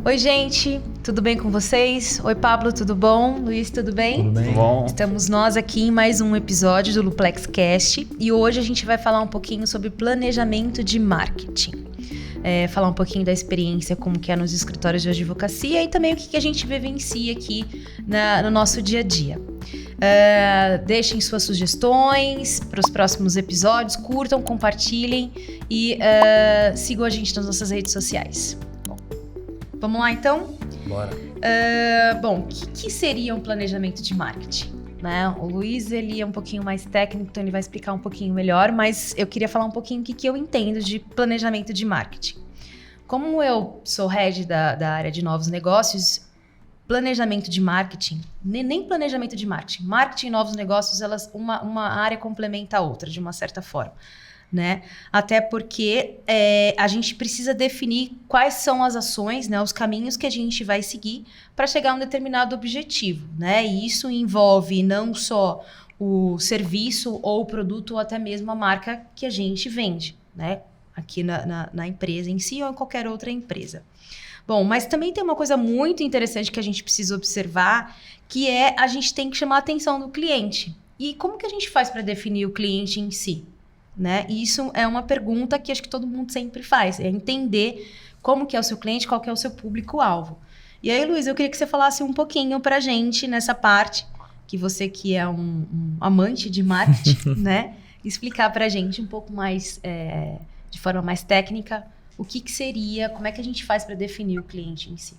Oi, gente, tudo bem com vocês? Oi, Pablo, tudo bom? Luiz, tudo bem? Tudo bem. Bom. Estamos nós aqui em mais um episódio do Luplex Cast e hoje a gente vai falar um pouquinho sobre planejamento de marketing. Falar um pouquinho da experiência, como que é nos escritórios de advocacia e também o que a gente vivencia aqui no nosso dia a dia. Deixem suas sugestões para os próximos episódios, curtam, compartilhem e sigam a gente nas nossas redes sociais. Bom, vamos lá então? Bora. Bom, o que seria um planejamento de marketing? Né? O Luiz, ele é um pouquinho mais técnico, então ele vai explicar um pouquinho melhor, mas eu queria falar um pouquinho o que eu entendo de planejamento de marketing. Como eu sou head da área de novos negócios, planejamento de marketing, nem planejamento de marketing e novos negócios, uma área complementa a outra, de uma certa forma. Né? Até porque a gente precisa definir quais são as ações, né, os caminhos que a gente vai seguir para chegar a um determinado objetivo. Né? E isso envolve não só o serviço ou o produto ou até mesmo a marca que a gente vende, né? Aqui na empresa em si ou em qualquer outra empresa. Bom, mas também tem uma coisa muito interessante que a gente precisa observar, que a gente tem que chamar a atenção do cliente. E como que a gente faz para definir o cliente em si? Né? E isso é uma pergunta que acho que todo mundo sempre faz, é entender como que é o seu cliente, qual que é o seu público-alvo. E aí, Luiz, eu queria que você falasse um pouquinho pra gente nessa parte, que você que é um amante de marketing, né? Explicar pra gente um pouco mais, de forma mais técnica, o que seria, como é que a gente faz para definir o cliente em si.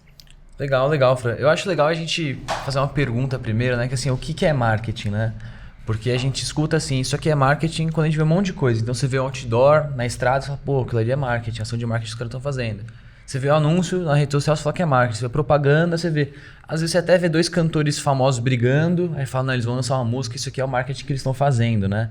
Legal, Fran. Eu acho legal a gente fazer uma pergunta primeiro, né? Que assim, o que é marketing, né? Porque a gente escuta assim, isso aqui é marketing quando a gente vê um monte de coisa. Então você vê um outdoor na estrada e fala, pô, aquilo ali é marketing, ação de marketing que os caras estão fazendo. Você vê um anúncio na rede social, você fala que é marketing. Você vê propaganda, você vê... Às vezes você até vê dois cantores famosos brigando, aí fala, não, eles vão lançar uma música, isso aqui é o marketing que eles estão fazendo, né?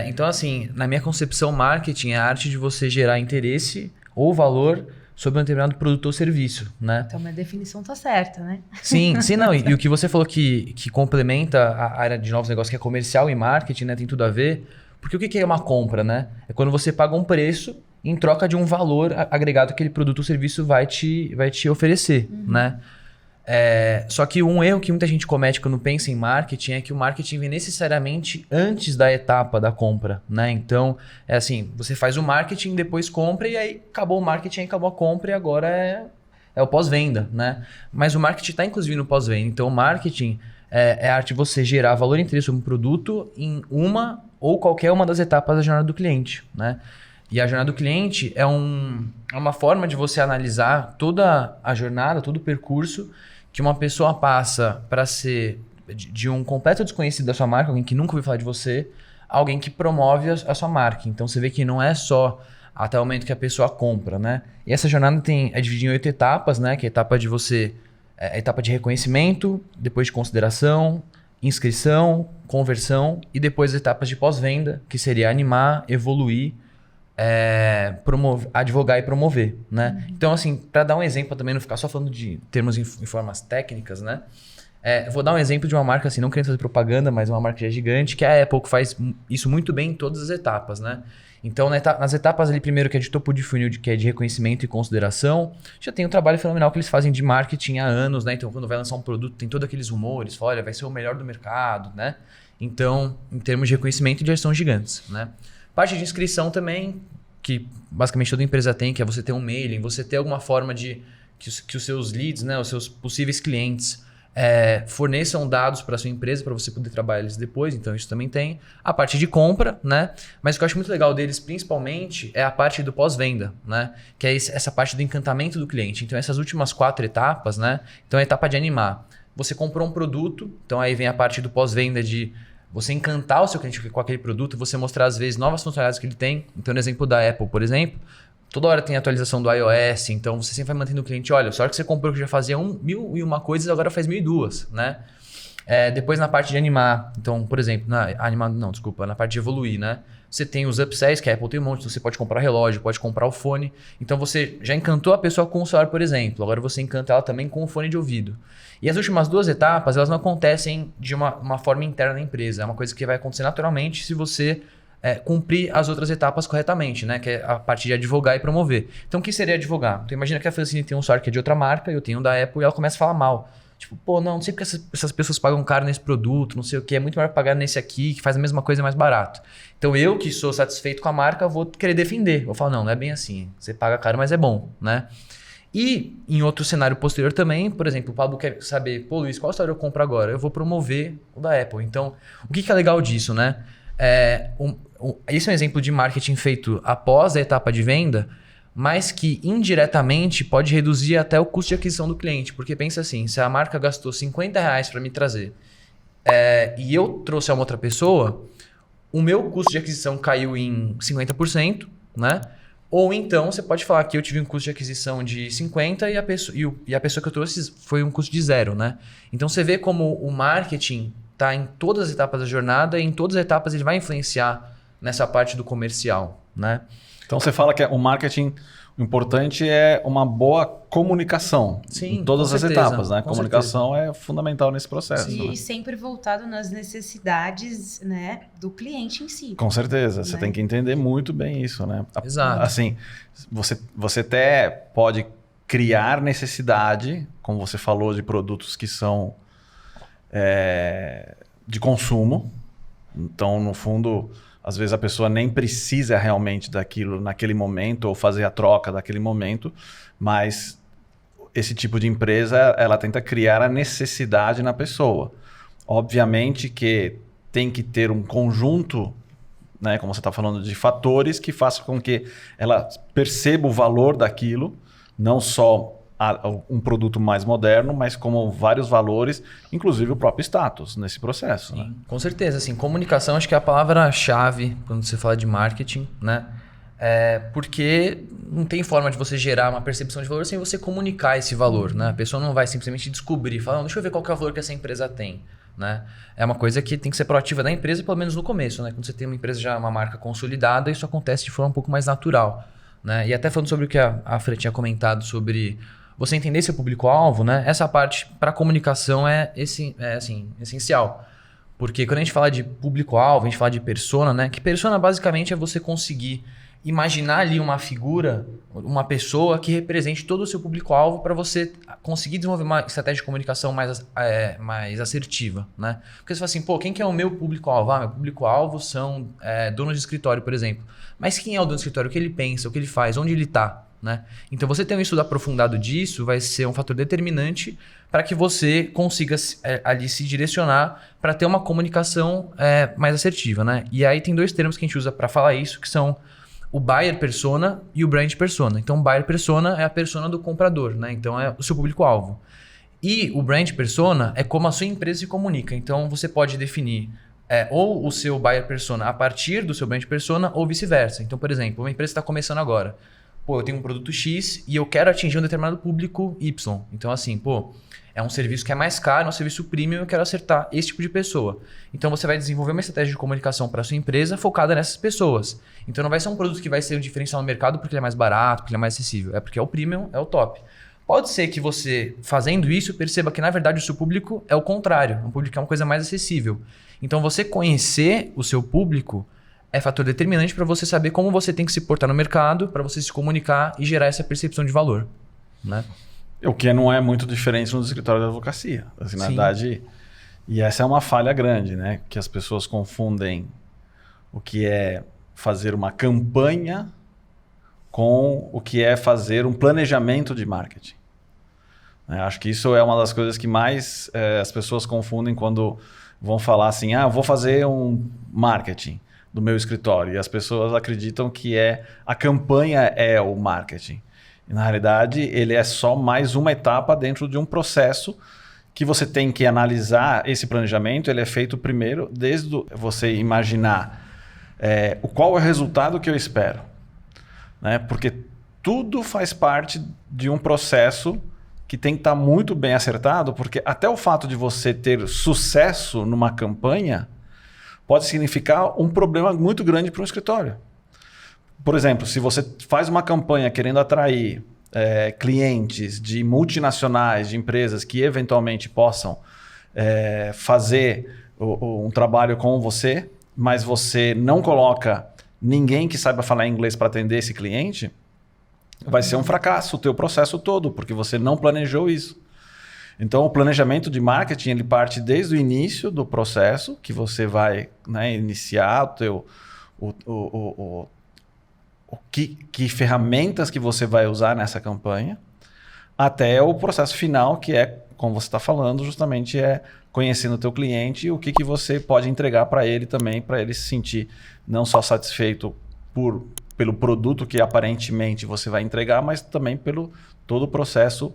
Então assim, na minha concepção, marketing é a arte de você gerar interesse ou valor sobre um determinado produto ou serviço, né? Então, a definição tá certa, né? Sim, não. E o que você falou que complementa a área de novos negócios, que é comercial e marketing, né? Tem tudo a ver. Porque o que é uma compra, né? É quando você paga um preço em troca de um valor agregado que aquele produto ou serviço vai te oferecer, né? Só que um erro que muita gente comete quando pensa em marketing é que o marketing vem necessariamente antes da etapa da compra, né? Então, é assim, você faz o marketing, depois compra e aí acabou o marketing, acabou a compra e agora é o pós-venda, né? Mas o marketing está inclusive no pós-venda. Então, o marketing é a arte de você gerar valor e interesse sobre um produto em uma ou qualquer uma das etapas da jornada do cliente, né? E a jornada do cliente é uma forma de você analisar toda a jornada, todo o percurso que uma pessoa passa para ser de um completo desconhecido da sua marca, alguém que nunca ouviu falar de você, alguém que promove a sua marca. Então você vê que não é só até o momento que a pessoa compra, né? E essa jornada é dividida em 8 etapas, né? Que é a etapa de a etapa de reconhecimento, depois de consideração, inscrição, conversão e depois as etapas de pós-venda, que seria animar, evoluir, advogar e promover, né? Então, assim, para dar um exemplo também, não ficar só falando de termos em formas técnicas, né? Vou dar um exemplo de uma marca, assim, não querendo fazer propaganda, mas uma marca já gigante, que a Apple, que faz isso muito bem em todas as etapas, né? Então, nas etapas ali, primeiro, que é de topo de funil, que é de reconhecimento e consideração, já tem um trabalho fenomenal que eles fazem de marketing há anos, né? Então, quando vai lançar um produto, tem todos aqueles rumores, fala, olha, vai ser o melhor do mercado, né? Então, em termos de reconhecimento, já são gigantes, né? Parte de inscrição também, que basicamente toda empresa tem, que é você ter um mailing, você ter alguma forma de que os seus leads, né, os seus possíveis clientes forneçam dados para a sua empresa para você poder trabalhar eles depois, então isso também tem. A parte de compra, né? Mas o que eu acho muito legal deles, principalmente, é a parte do pós-venda, né? Que é essa parte do encantamento do cliente. Então essas últimas 4 etapas, né? Então a etapa de animar. Você comprou um produto, então aí vem a parte do pós-venda de você encantar o seu cliente com aquele produto, você mostrar às vezes novas funcionalidades que ele tem. Então no exemplo da Apple, por exemplo, toda hora tem atualização do iOS, então você sempre vai mantendo o cliente, olha, só que você comprou que já fazia 1001 coisas, agora faz 1002, né? Depois na parte de animar, então, por exemplo, na parte de evoluir, né? Você tem os upsells, que a Apple tem um monte, você pode comprar o relógio, pode comprar o fone. Então você já encantou a pessoa com o celular, por exemplo, agora você encanta ela também com o fone de ouvido. E as últimas 2 etapas, elas não acontecem de uma forma interna na empresa, é uma coisa que vai acontecer naturalmente se você cumprir as outras etapas corretamente, né? Que é a parte de advogar e promover. Então, o que seria advogar? Então, imagina que a Francine tem um usuário que é de outra marca, eu tenho um da Apple, e ela começa a falar mal. Tipo, pô, não sei porque essas pessoas pagam caro nesse produto, não sei o que, é muito melhor pagar nesse aqui, que faz a mesma coisa mais barato. Então, eu que sou satisfeito com a marca, vou querer defender. Vou falar, não é bem assim. Você paga caro, mas é bom, né? E em outro cenário posterior também, por exemplo, o Pablo quer saber, pô, Luiz, qual história eu compro agora? Eu vou promover o da Apple. Então, o que é legal disso, né? Esse é um exemplo de marketing feito após a etapa de venda, mas que indiretamente pode reduzir até o custo de aquisição do cliente. Porque pensa assim, se a marca gastou R$50 para me trazer e eu trouxe a uma outra pessoa, o meu custo de aquisição caiu em 50%, né? Ou então você pode falar que eu tive um custo de aquisição de 50 e a pessoa que eu trouxe foi um custo de 0, né? Então você vê como o marketing está em todas as etapas da jornada e em todas as etapas ele vai influenciar nessa parte do comercial, né? Então você fala que o marketing, o importante é uma boa comunicação. Sim, em todas com as certeza, etapas, né? A com comunicação é fundamental nesse processo. Sim, né? e sempre voltado nas necessidades, né, do cliente em si. Com certeza, você Né? tem que entender muito bem isso, né? Exato. Assim, você até pode criar necessidade, como você falou, de produtos que são de consumo. Então, no fundo, às vezes a pessoa nem precisa realmente daquilo naquele momento ou fazer a troca daquele momento, mas esse tipo de empresa, ela tenta criar a necessidade na pessoa. Obviamente que tem que ter um conjunto, né, como você está falando, de fatores que façam com que ela perceba o valor daquilo, não só um produto mais moderno, mas como vários valores, inclusive o próprio status nesse processo. Sim, né? com certeza. Assim, comunicação acho que é a palavra-chave quando você fala de marketing, né? Porque não tem forma de você gerar uma percepção de valor sem você comunicar esse valor, né? A pessoa não vai simplesmente descobrir, falar, deixa eu ver qual que é o valor que essa empresa tem, né? É uma coisa que tem que ser proativa da empresa, pelo menos no começo, né? Quando você tem uma empresa já, uma marca consolidada, isso acontece de forma um pouco mais natural, né? E até falando sobre o que a Fran tinha comentado sobre você entender seu público-alvo, né? Essa parte para comunicação é essencial. Porque quando a gente fala de público-alvo, a gente fala de persona, né? Que persona basicamente é você conseguir imaginar ali uma figura, uma pessoa que represente todo o seu público-alvo para você conseguir desenvolver uma estratégia de comunicação mais assertiva, né? Porque você fala assim, pô, quem que é o meu público-alvo? Meu público-alvo são donos de escritório, por exemplo. Mas quem é o dono do escritório? O que ele pensa? O que ele faz? Onde ele está? Né? Então, você ter um estudo aprofundado disso vai ser um fator determinante para que você consiga ali se direcionar para ter uma comunicação mais assertiva, né? E aí tem 2 termos que a gente usa para falar isso, que são o buyer persona e o brand persona. Então, o buyer persona é a persona do comprador, né? Então, é o seu público-alvo. E o brand persona é como a sua empresa se comunica. Então, você pode definir ou o seu buyer persona a partir do seu brand persona ou vice-versa. Então, por exemplo, uma empresa está começando agora. Pô, eu tenho um produto X e eu quero atingir um determinado público Y. Então, assim, pô, é um serviço que é mais caro, é um serviço premium, eu quero acertar esse tipo de pessoa. Então, você vai desenvolver uma estratégia de comunicação para a sua empresa focada nessas pessoas. Então, não vai ser um produto que vai ser um diferencial no mercado porque ele é mais barato, porque ele é mais acessível. É porque é o premium, é o top. Pode ser que você, fazendo isso, perceba que, na verdade, o seu público é o contrário. Um público que é uma coisa mais acessível. Então, você conhecer o seu público é fator determinante para você saber como você tem que se portar no mercado, para você se comunicar e gerar essa percepção de valor, né? O que não é muito diferente nos escritórios de advocacia. Assim, na verdade, e essa é uma falha grande, né? Que as pessoas confundem o que é fazer uma campanha com o que é fazer um planejamento de marketing. Acho que isso é uma das coisas que mais as pessoas confundem quando vão falar assim, vou fazer um marketing do meu escritório. E as pessoas acreditam que a campanha é o marketing. E, na realidade, ele é só mais uma etapa dentro de um processo que você tem que analisar. Esse planejamento ele é feito primeiro desde você imaginar qual é o resultado que eu espero. Né? Porque tudo faz parte de um processo que tem que estar muito bem acertado, porque até o fato de você ter sucesso numa campanha pode significar um problema muito grande para um escritório. Por exemplo, se você faz uma campanha querendo atrair clientes de multinacionais, de empresas que eventualmente possam fazer um trabalho com você, mas você não coloca ninguém que saiba falar inglês para atender esse cliente, vai ser um fracasso o teu processo todo, porque você não planejou isso. Então, o planejamento de marketing ele parte desde o início do processo, que você vai, né, iniciar que ferramentas que você vai usar nessa campanha, até o processo final, que é, como você está falando, justamente conhecendo o teu cliente e o que você pode entregar para ele também, para ele se sentir não só satisfeito pelo produto que aparentemente você vai entregar, mas também pelo todo o processo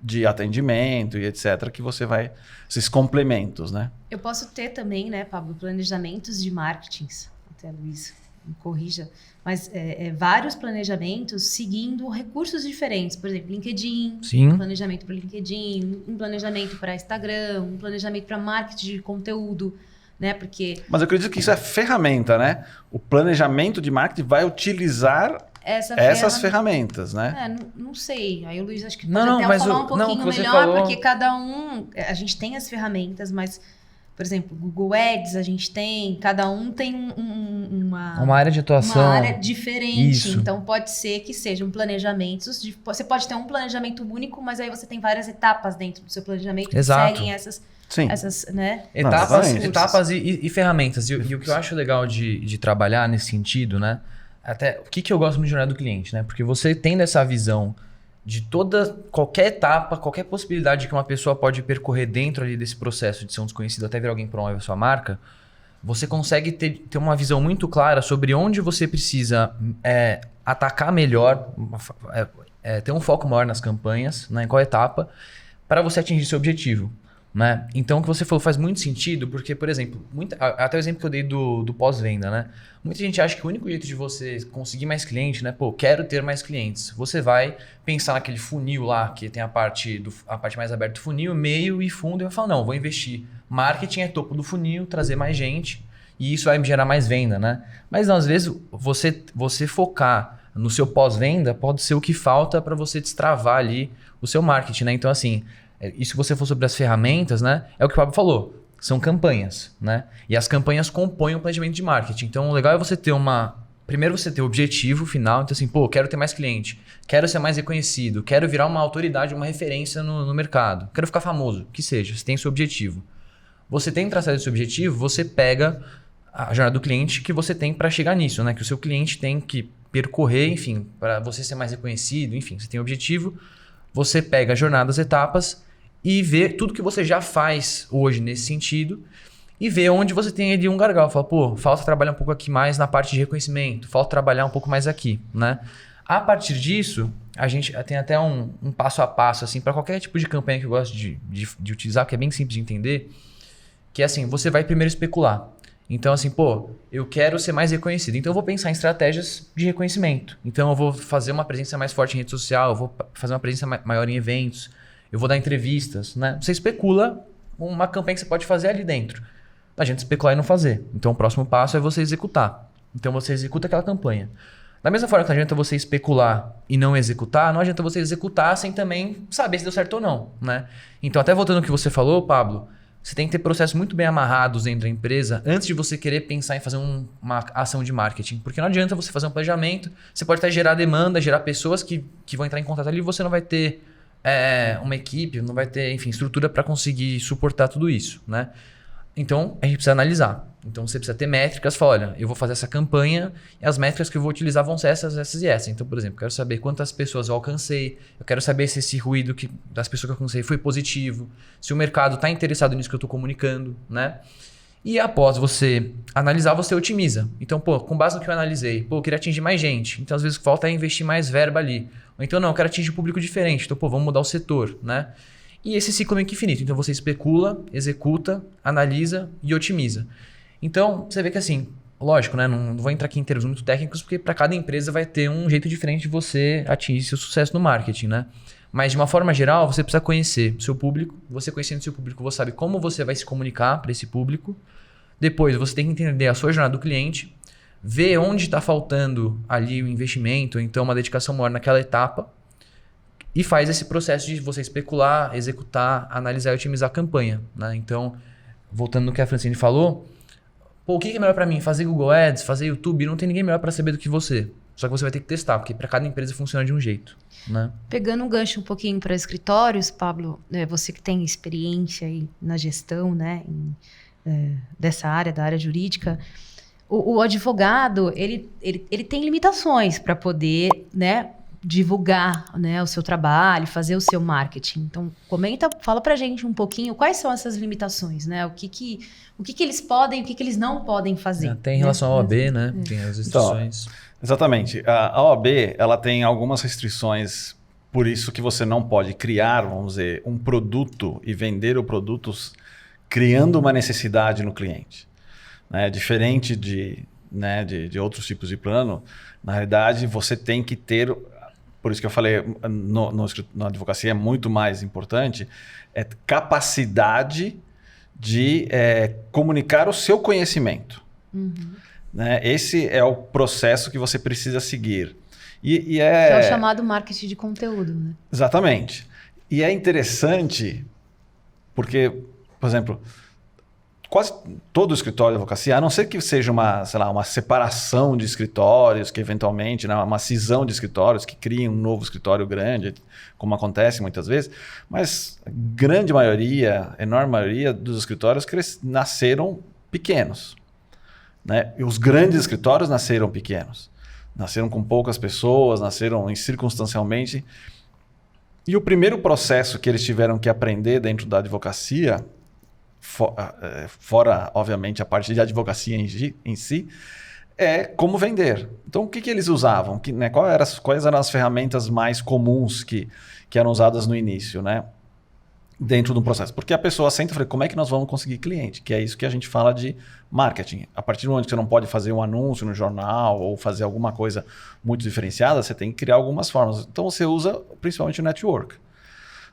de atendimento e etc, que você vai, esses complementos, né? Eu posso ter também, né, Pablo, planejamentos de marketing, até Luiz me corrija, mas vários planejamentos seguindo recursos diferentes, por exemplo, LinkedIn, um planejamento para LinkedIn, um planejamento para Instagram, um planejamento para marketing de conteúdo, né? Porque... Mas eu acredito que isso é ferramenta, né? O planejamento de marketing vai utilizar essas ferramentas, né? Não sei. Aí o Luiz acho que pode até falar um pouquinho melhor, porque cada um... A gente tem as ferramentas, mas, por exemplo, Google Ads a gente tem, cada um tem uma área de atuação. Uma área diferente. Isso. Então pode ser que sejam planejamentos. Você pode ter um planejamento único, mas aí você tem várias etapas dentro do seu planejamento. Exato. Que seguem essas, né? Etapas e ferramentas. E o que eu acho legal de trabalhar nesse sentido, né? Até o que eu gosto muito de jornada do cliente, né? Porque você tendo essa visão de qualquer etapa, qualquer possibilidade que uma pessoa pode percorrer dentro ali desse processo de ser um desconhecido até ver alguém que promove a sua marca, você consegue ter uma visão muito clara sobre onde você precisa atacar melhor, ter um foco maior nas campanhas, né? Em qual etapa, para você atingir seu objetivo. Né? Então, o que você falou faz muito sentido, porque, por exemplo, até o exemplo que eu dei do pós-venda, né? Muita gente acha que o único jeito de você conseguir mais clientes, né? Pô, quero ter mais clientes. Você vai pensar naquele funil lá, que tem a parte mais aberta do funil, meio e fundo, e vai falar, não, vou investir. Marketing é topo do funil, trazer mais gente, e isso vai me gerar mais venda, né? Mas, não, às vezes, você focar no seu pós-venda pode ser o que falta para você destravar ali o seu marketing, né? Então, assim... E se você for sobre as ferramentas, né? É o que o Pablo falou. São campanhas, né? E as campanhas compõem o planejamento de marketing. Então, o legal é você ter primeiro você ter o objetivo final. Então, assim, quero ter mais cliente. Quero ser mais reconhecido. Quero virar uma autoridade, uma referência no mercado. Quero ficar famoso. Que seja. Você tem seu objetivo. Você tem traçado esse objetivo, você pega a jornada do cliente que você tem para chegar nisso, né? Que o seu cliente tem que percorrer, enfim, para você ser mais reconhecido. Enfim, você tem o objetivo. Você pega a jornada, as etapas... e ver tudo que você já faz hoje nesse sentido e ver onde você tem ali um gargalo. Fala, falta trabalhar um pouco aqui mais na parte de reconhecimento, falta trabalhar um pouco mais aqui, né? A partir disso, a gente tem até um passo a passo, assim, para qualquer tipo de campanha que eu gosto de utilizar, que é bem simples de entender, que é assim, você vai primeiro especular. Então, assim, eu quero ser mais reconhecido. Então, eu vou pensar em estratégias de reconhecimento. Então, eu vou fazer uma presença mais forte em rede social, eu vou fazer uma presença maior em eventos, eu vou dar entrevistas, né? Você especula uma campanha que você pode fazer ali dentro. Não adianta especular e não fazer. Então, o próximo passo é você executar. Então, você executa aquela campanha. Da mesma forma que não adianta você especular e não executar, não adianta você executar sem também saber se deu certo ou não, né? Então, até voltando ao que você falou, Pablo, você tem que ter processos muito bem amarrados dentro da empresa antes de você querer pensar em fazer uma ação de marketing. Porque não adianta você fazer um planejamento, você pode até gerar demanda, gerar pessoas que vão entrar em contato ali e você não vai ter... uma equipe, não vai ter, enfim, estrutura para conseguir suportar tudo isso, né? Então, a gente precisa analisar. Então, você precisa ter métricas, falar, olha, eu vou fazer essa campanha e as métricas que eu vou utilizar vão ser essas e essas. Então, por exemplo, eu quero saber quantas pessoas eu alcancei, eu quero saber se esse ruído das pessoas que eu alcancei foi positivo, se o mercado está interessado nisso que eu estou comunicando, né? E após você analisar, você otimiza. Então, com base no que eu analisei, eu queria atingir mais gente. Então, às vezes, falta investir mais verba ali. Ou então, não, eu quero atingir um público diferente. Então, vamos mudar o setor, né? E esse ciclo é meio que infinito. Então, você especula, executa, analisa e otimiza. Então, você vê que assim, lógico, né? Não vou entrar aqui em termos muito técnicos, porque para cada empresa vai ter um jeito diferente de você atingir seu sucesso no marketing, né? Mas, de uma forma geral, você precisa conhecer o seu público. Você conhecendo o seu público, você sabe como você vai se comunicar para esse público. Depois, você tem que entender a sua jornada do cliente, ver onde está faltando ali o investimento, então uma dedicação maior naquela etapa, e faz esse processo de você especular, executar, analisar e otimizar a campanha, né? Então, voltando no que a Francine falou, Pô, o que é melhor pra mim? Fazer Google Ads, fazer YouTube? Não tem ninguém melhor pra saber do que você. Só que você vai ter que testar, porque pra cada empresa funciona de um jeito, né? Pegando um gancho um pouquinho para escritórios, Pablo, você que tem experiência aí na gestão, né, dessa área, da área jurídica, o advogado, ele tem limitações para poder, né, divulgar, né, o seu trabalho, fazer o seu marketing. Então, fala pra gente um pouquinho quais são essas limitações, né? O que eles podem e o que eles não podem fazer. Tem em relação à OAB, né? Tem as restrições. Então, exatamente. A OAB, ela tem algumas restrições, por isso que você não pode criar, vamos dizer, um produto e vender o produto criando uma necessidade no cliente. Né? Diferente de outros tipos de plano, na realidade, você tem que ter... Por isso que eu falei, na advocacia é muito mais importante, capacidade de comunicar o seu conhecimento. Uhum. Né? Esse é o processo que você precisa seguir. Que é o chamado marketing de conteúdo. Né? Exatamente. E é interessante porque, por exemplo, quase todo escritório de advocacia, a não ser que seja uma separação de escritórios, que eventualmente, né, uma cisão de escritórios que cria um novo escritório grande, como acontece muitas vezes, mas a grande maioria, enorme maioria dos escritórios nasceram pequenos. Né? E os grandes escritórios nasceram pequenos. Nasceram com poucas pessoas, nasceram circunstancialmente. E o primeiro processo que eles tiveram que aprender dentro da advocacia, fora, obviamente, a parte de advocacia em si, é como vender. Então, o que eles usavam? Quais eram as ferramentas mais comuns que eram usadas no início, né? Dentro do processo? Porque a pessoa senta e fala, como é que nós vamos conseguir cliente? Que é isso que a gente fala de marketing. A partir do momento que você não pode fazer um anúncio no jornal ou fazer alguma coisa muito diferenciada, você tem que criar algumas formas. Então, você usa principalmente o network.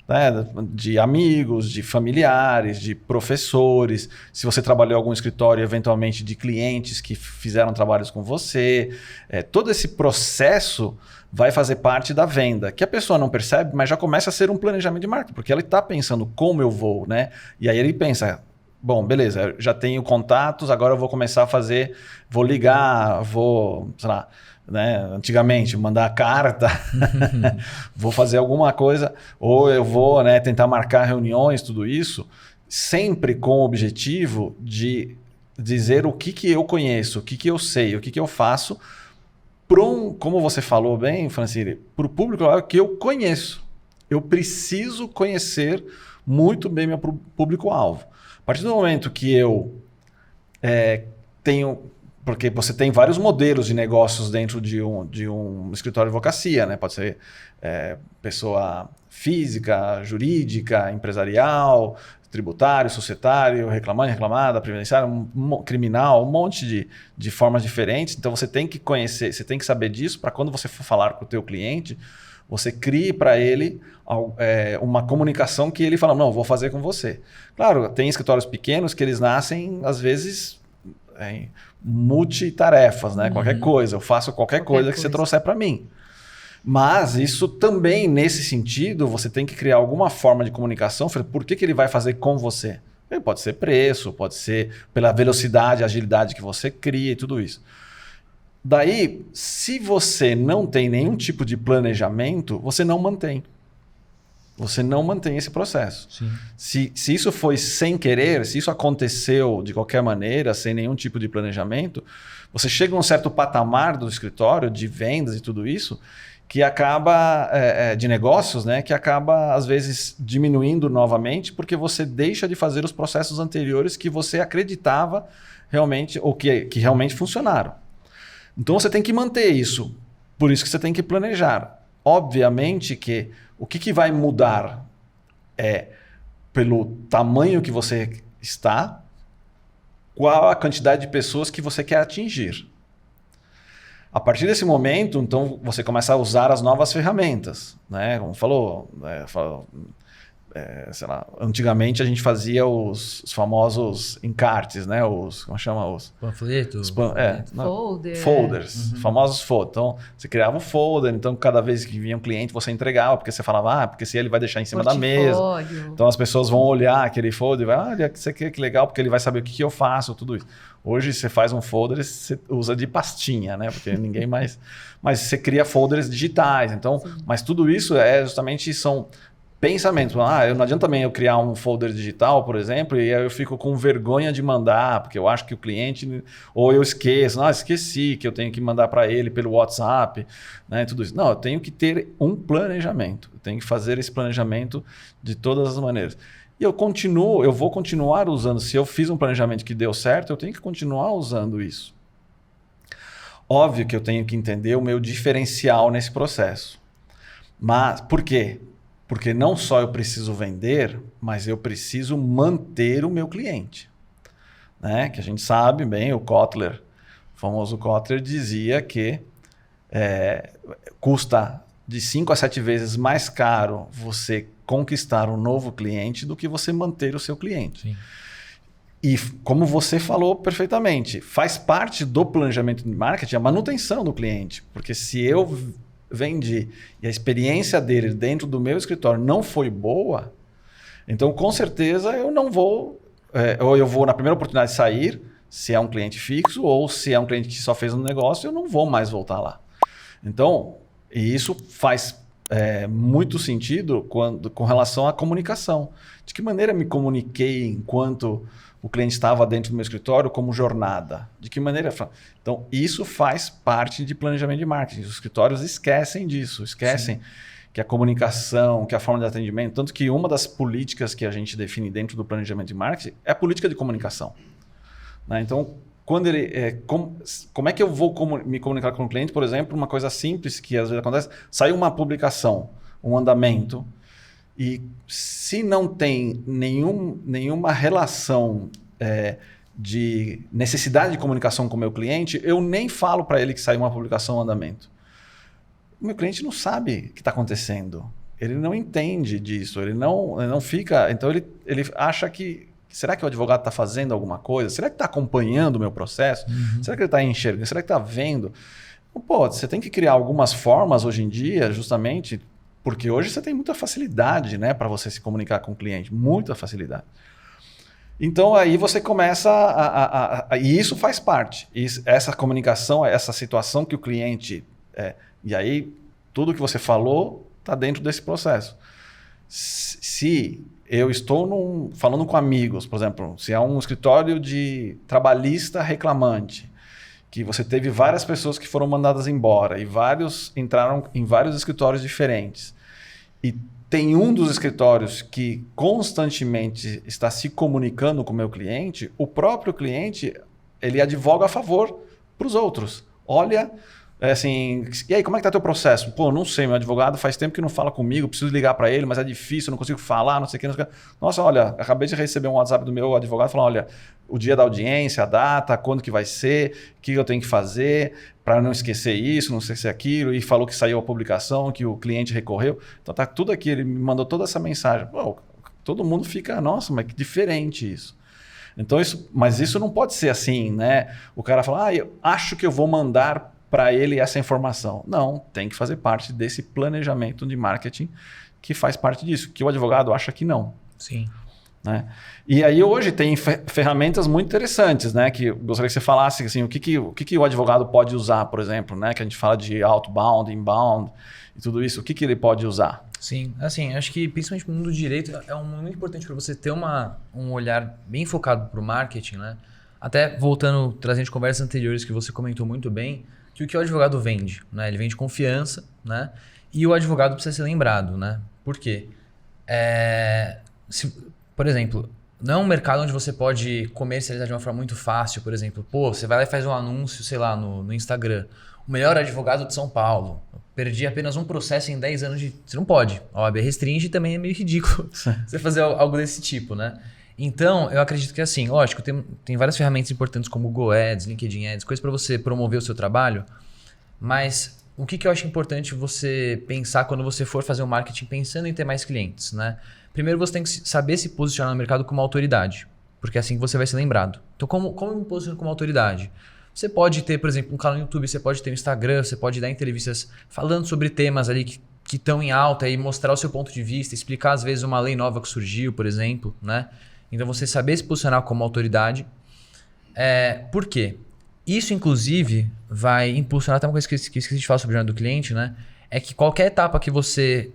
Né? De amigos, de familiares, de professores. Se você trabalhou em algum escritório, eventualmente de clientes que fizeram trabalhos com você. Todo esse processo vai fazer parte da venda, que a pessoa não percebe, mas já começa a ser um planejamento de marketing, porque ela está pensando como eu vou, né? E aí ele pensa, bom, beleza, eu já tenho contatos, agora eu vou começar a vou ligar, sei lá, né? Antigamente, mandar carta, vou fazer alguma coisa, ou eu vou, né, tentar marcar reuniões, tudo isso, sempre com o objetivo de dizer o que eu conheço, o que eu sei, o que eu faço, como você falou bem, Francine, para o público que eu conheço. Eu preciso conhecer muito bem meu público-alvo. A partir do momento que eu tenho... Porque você tem vários modelos de negócios dentro de um escritório de advocacia, né? Pode ser pessoa física, jurídica, empresarial, tributário, societário, reclamante, reclamada, previdenciário, criminal, um monte de formas diferentes. Então você tem que conhecer, você tem que saber disso para quando você for falar com o teu cliente, você crie para ele uma comunicação que ele fala, não, vou fazer com você. Claro, tem escritórios pequenos que eles nascem, às vezes, multitarefas, né? Qualquer coisa, eu faço qualquer coisa que você trouxer para mim. Mas isso também, nesse sentido, você tem que criar alguma forma de comunicação. Por que ele vai fazer com você? Pode ser preço, pode ser pela velocidade, agilidade que você cria e tudo isso. Daí, se você não tem nenhum tipo de planejamento, você não mantém. Você não mantém esse processo. Se isso foi sem querer, se isso aconteceu de qualquer maneira, sem nenhum tipo de planejamento, você chega a um certo patamar do escritório, de vendas e tudo isso, que acaba, de negócios, né, que acaba, às vezes, diminuindo novamente, porque você deixa de fazer os processos anteriores que você acreditava realmente, ou que realmente funcionaram. Então você tem que manter isso. Por isso que você tem que planejar. Obviamente que o que vai mudar pelo tamanho que você está, qual a quantidade de pessoas que você quer atingir. A partir desse momento, então, você começa a usar as novas ferramentas, né? Como falou, sei lá, antigamente a gente fazia os famosos encartes, né? Como chama? Os panfletos? Folders, famosos folders. Então, você criava um folder, então cada vez que vinha um cliente você entregava, porque você falava, porque se ele vai deixar em cima da mesa. Então as pessoas vão olhar aquele folder e vai, olha, isso aqui que legal, porque ele vai saber o que eu faço, tudo isso. Hoje você faz um folder e você usa de pastinha, né? Porque ninguém mais... Mas você cria folders digitais, então... Mas tudo isso justamente são... pensamentos. Não adianta também eu criar um folder digital, por exemplo, e aí eu fico com vergonha de mandar, porque eu acho que o cliente... Ou eu esqueço. Esqueci que eu tenho que mandar para ele pelo WhatsApp, né? Tudo isso. Não, eu tenho que ter um planejamento. Eu tenho que fazer esse planejamento de todas as maneiras. E eu vou continuar usando. Se eu fiz um planejamento que deu certo, eu tenho que continuar usando isso. Óbvio que eu tenho que entender o meu diferencial nesse processo. Mas por quê? Porque não só eu preciso vender, mas eu preciso manter o meu cliente. Né? Que a gente sabe bem, o famoso Kotler, dizia que custa de 5 a 7 vezes mais caro você conquistar um novo cliente do que você manter o seu cliente. Sim. E como você falou perfeitamente, faz parte do planejamento de marketing a manutenção do cliente. Porque se eu vendi e a experiência dele dentro do meu escritório não foi boa, então com certeza eu não vou, ou eu vou na primeira oportunidade sair, se é um cliente fixo, ou se é um cliente que só fez um negócio, eu não vou mais voltar lá. Então, e isso faz muito sentido com relação à comunicação. De que maneira eu me comuniquei enquanto o cliente estava dentro do meu escritório como jornada? De que maneira? Então, isso faz parte de planejamento de marketing. Os escritórios esquecem disso, esquecem que a comunicação, que a forma de atendimento, tanto que uma das políticas que a gente define dentro do planejamento de marketing é a política de comunicação. Né? Então, quando como é que eu vou me comunicar com o cliente? Por exemplo, uma coisa simples que às vezes acontece, sai uma publicação, um andamento, e se não tem nenhuma relação de necessidade de comunicação com o meu cliente, eu nem falo para ele que saiu uma publicação ou andamento. O meu cliente não sabe o que está acontecendo. Ele não entende disso. Ele não fica... Então, ele acha que... Será que o advogado está fazendo alguma coisa? Será que está acompanhando o meu processo? Será que ele está enxergando? Será que está vendo? Você tem que criar algumas formas hoje em dia, justamente... Porque hoje você tem muita facilidade, né, para você se comunicar com o cliente. Muita facilidade. Então, aí você começa e isso faz parte. Essa comunicação, essa situação que o cliente... e aí, tudo que você falou está dentro desse processo. Se eu estou falando com amigos, por exemplo, se é um escritório de trabalhista reclamante, que você teve várias pessoas que foram mandadas embora e vários entraram em vários escritórios diferentes. E tem um dos escritórios que constantemente está se comunicando com o meu cliente, o próprio cliente, ele advoga a favor para os outros. Olha, assim, e aí, como é que está teu processo? Pô, não sei, meu advogado faz tempo que não fala comigo, preciso ligar para ele, mas é difícil, não consigo falar, não sei o que. Não sei o que. Nossa, olha, acabei de receber um WhatsApp do meu advogado falando, olha, o dia da audiência, a data, quando que vai ser, o que eu tenho que fazer para não esquecer isso, não esquecer aquilo, e falou que saiu a publicação, que o cliente recorreu. Então tá tudo aqui, ele me mandou toda essa mensagem. Pô, todo mundo fica, nossa, mas que diferente isso. Então mas isso não pode ser assim, né? O cara fala, eu acho que eu vou mandar para ele essa informação. Não, tem que fazer parte desse planejamento de marketing que faz parte disso, que o advogado acha que não. Sim. Né? E aí hoje tem ferramentas muito interessantes, né? Que eu gostaria que você falasse assim, o que o advogado pode usar, por exemplo, né? Que a gente fala de outbound, inbound e tudo isso, o que ele pode usar? Sim, assim, acho que principalmente no mundo do direito é muito importante para você ter um olhar bem focado para o marketing, né? Até voltando, trazendo de conversas anteriores que você comentou muito bem, que o advogado vende, né? Ele vende confiança, né? E o advogado precisa ser lembrado, né? Por quê? Por exemplo, não é um mercado onde você pode comercializar de uma forma muito fácil, por exemplo. Pô, você vai lá e faz um anúncio, sei lá, no Instagram. O melhor advogado de São Paulo. Perdi apenas um processo em 10 anos de... Você não pode. A OAB restringe e também é meio ridículo você fazer algo desse tipo, né? Então, eu acredito que assim, lógico, tem várias ferramentas importantes como o GoAds, LinkedIn Ads, coisas para você promover o seu trabalho, mas o que eu acho importante você pensar quando você for fazer um marketing pensando em ter mais clientes, né? Primeiro você tem que saber se posicionar no mercado como autoridade, porque é assim que você vai ser lembrado. Então, como eu me posiciono como autoridade? Você pode ter, por exemplo, um canal no YouTube, você pode ter um Instagram, você pode dar entrevistas falando sobre temas ali que estão em alta e mostrar o seu ponto de vista, explicar às vezes uma lei nova que surgiu, por exemplo, né? Então você saber se posicionar como autoridade. Por quê? Isso, inclusive, vai impulsionar até uma coisa que eu esqueci de falar sobre a jornada do cliente, né? É que qualquer etapa que você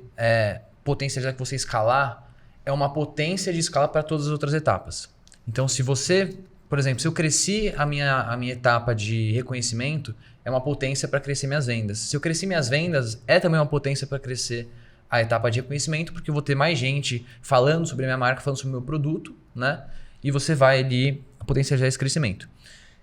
potencializar, que você escalar, é uma potência de escala para todas as outras etapas. Então, se você, por exemplo, se eu cresci a minha etapa de reconhecimento, é uma potência para crescer minhas vendas. Se eu cresci minhas vendas, é também uma potência para crescer a etapa de reconhecimento, porque eu vou ter mais gente falando sobre a minha marca, falando sobre o meu produto, né? E você vai ali potencializar esse crescimento.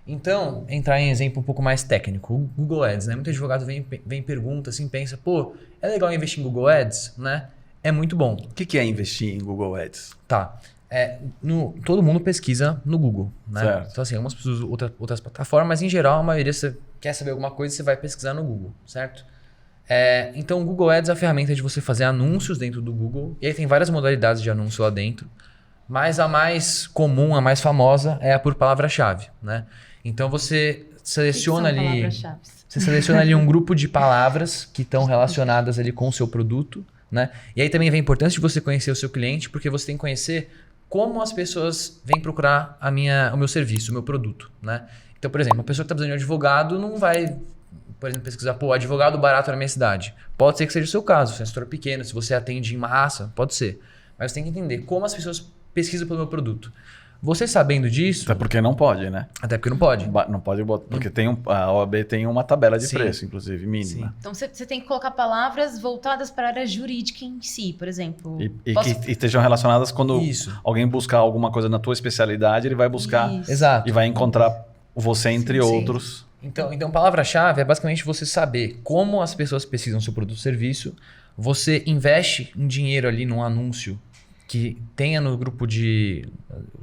Então, entrar em exemplo um pouco mais técnico, o Google Ads, né? Muito advogado vem e pergunta, assim, pensa, pô, é legal investir em Google Ads, né? É muito bom. O que é investir em Google Ads? Tá. Todo mundo pesquisa no Google, né? Certo. Então, assim, algumas pessoas usam outras plataformas, mas em geral, a maioria, você quer saber alguma coisa, você vai pesquisar no Google, certo? Então, o Google Ads é a ferramenta de você fazer anúncios dentro do Google, e aí tem várias modalidades de anúncio lá dentro, mas a mais comum, a mais famosa é a por palavra-chave, né? Então você seleciona ali. Você seleciona ali um grupo de palavras que estão relacionadas ali com o seu produto, né? E aí também vem a importância de você conhecer o seu cliente, porque você tem que conhecer como as pessoas vêm procurar o meu serviço, o meu produto, né? Então, por exemplo, uma pessoa que está precisando de um advogado não vai, por exemplo, pesquisar, advogado barato na minha cidade. Pode ser que seja o seu caso, se é um setor pequeno, se você atende em massa, pode ser. Mas você tem que entender como as pessoas pesquisam pelo meu produto. Você sabendo disso... Até porque não pode, né? Até porque não pode. Não pode botar, porque a OAB tem uma tabela de preço, inclusive, mínima. Sim. Então você tem que colocar palavras voltadas para a área jurídica em si, por exemplo. E que estejam relacionadas quando alguém buscar alguma coisa na tua especialidade, ele vai buscar Exato. E vai encontrar você entre outros. Então, palavra-chave é basicamente você saber como as pessoas pesquisam seu produto ou serviço, você investe um dinheiro ali num anúncio que tenha no grupo de...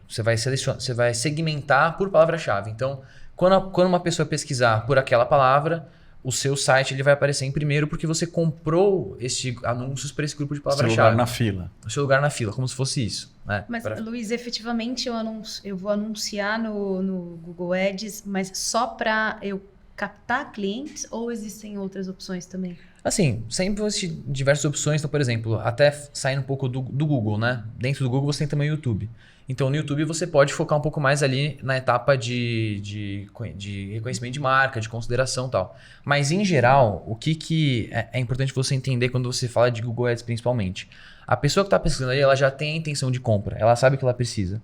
Você vai segmentar por palavra-chave. Então, quando uma pessoa pesquisar por aquela palavra, o seu site ele vai aparecer em primeiro porque você comprou anúncios para esse grupo de palavra-chave. Seu lugar na fila. O seu lugar na fila, como se fosse isso. Né? Mas, Luiz, efetivamente eu vou anunciar no Google Ads, mas só para eu captar clientes ou existem outras opções também? Assim, sempre existem diversas opções. Então, por exemplo, até saindo um pouco do Google, né? Dentro do Google você tem também o YouTube. Então, no YouTube você pode focar um pouco mais ali na etapa de reconhecimento de marca, de consideração e tal. Mas, em geral, o que é importante você entender quando você fala de Google Ads principalmente? A pessoa que está pesquisando aí, ela já tem a intenção de compra. Ela sabe o que ela precisa.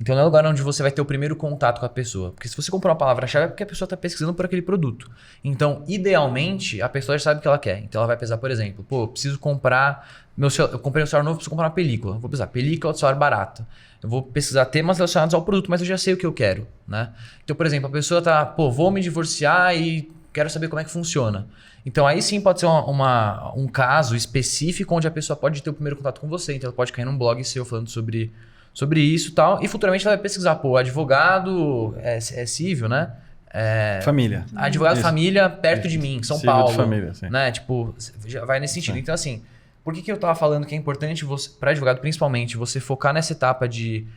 Então, não é o lugar onde você vai ter o primeiro contato com a pessoa. Porque se você comprar uma palavra-chave é porque a pessoa está pesquisando por aquele produto. Então, idealmente, a pessoa já sabe o que ela quer. Então, ela vai pesquisar, por exemplo, eu preciso comprar... Eu comprei um celular novo, preciso comprar uma película. Vou pesquisar película de celular barato. Eu vou pesquisar temas relacionados ao produto, mas eu já sei o que eu quero, né? Então, por exemplo, a pessoa tá... vou me divorciar e quero saber como é que funciona. Então, aí sim pode ser um caso específico onde a pessoa pode ter o primeiro contato com você. Então, ela pode cair num blog seu falando sobre isso e tal, e futuramente ela vai pesquisar, advogado civil, né? Família. Advogado família perto de mim, São Paulo. De família, sim. Né? Já vai nesse sentido. Sim. Então, assim, por que eu tava falando que é importante para advogado, principalmente, você focar nessa etapa de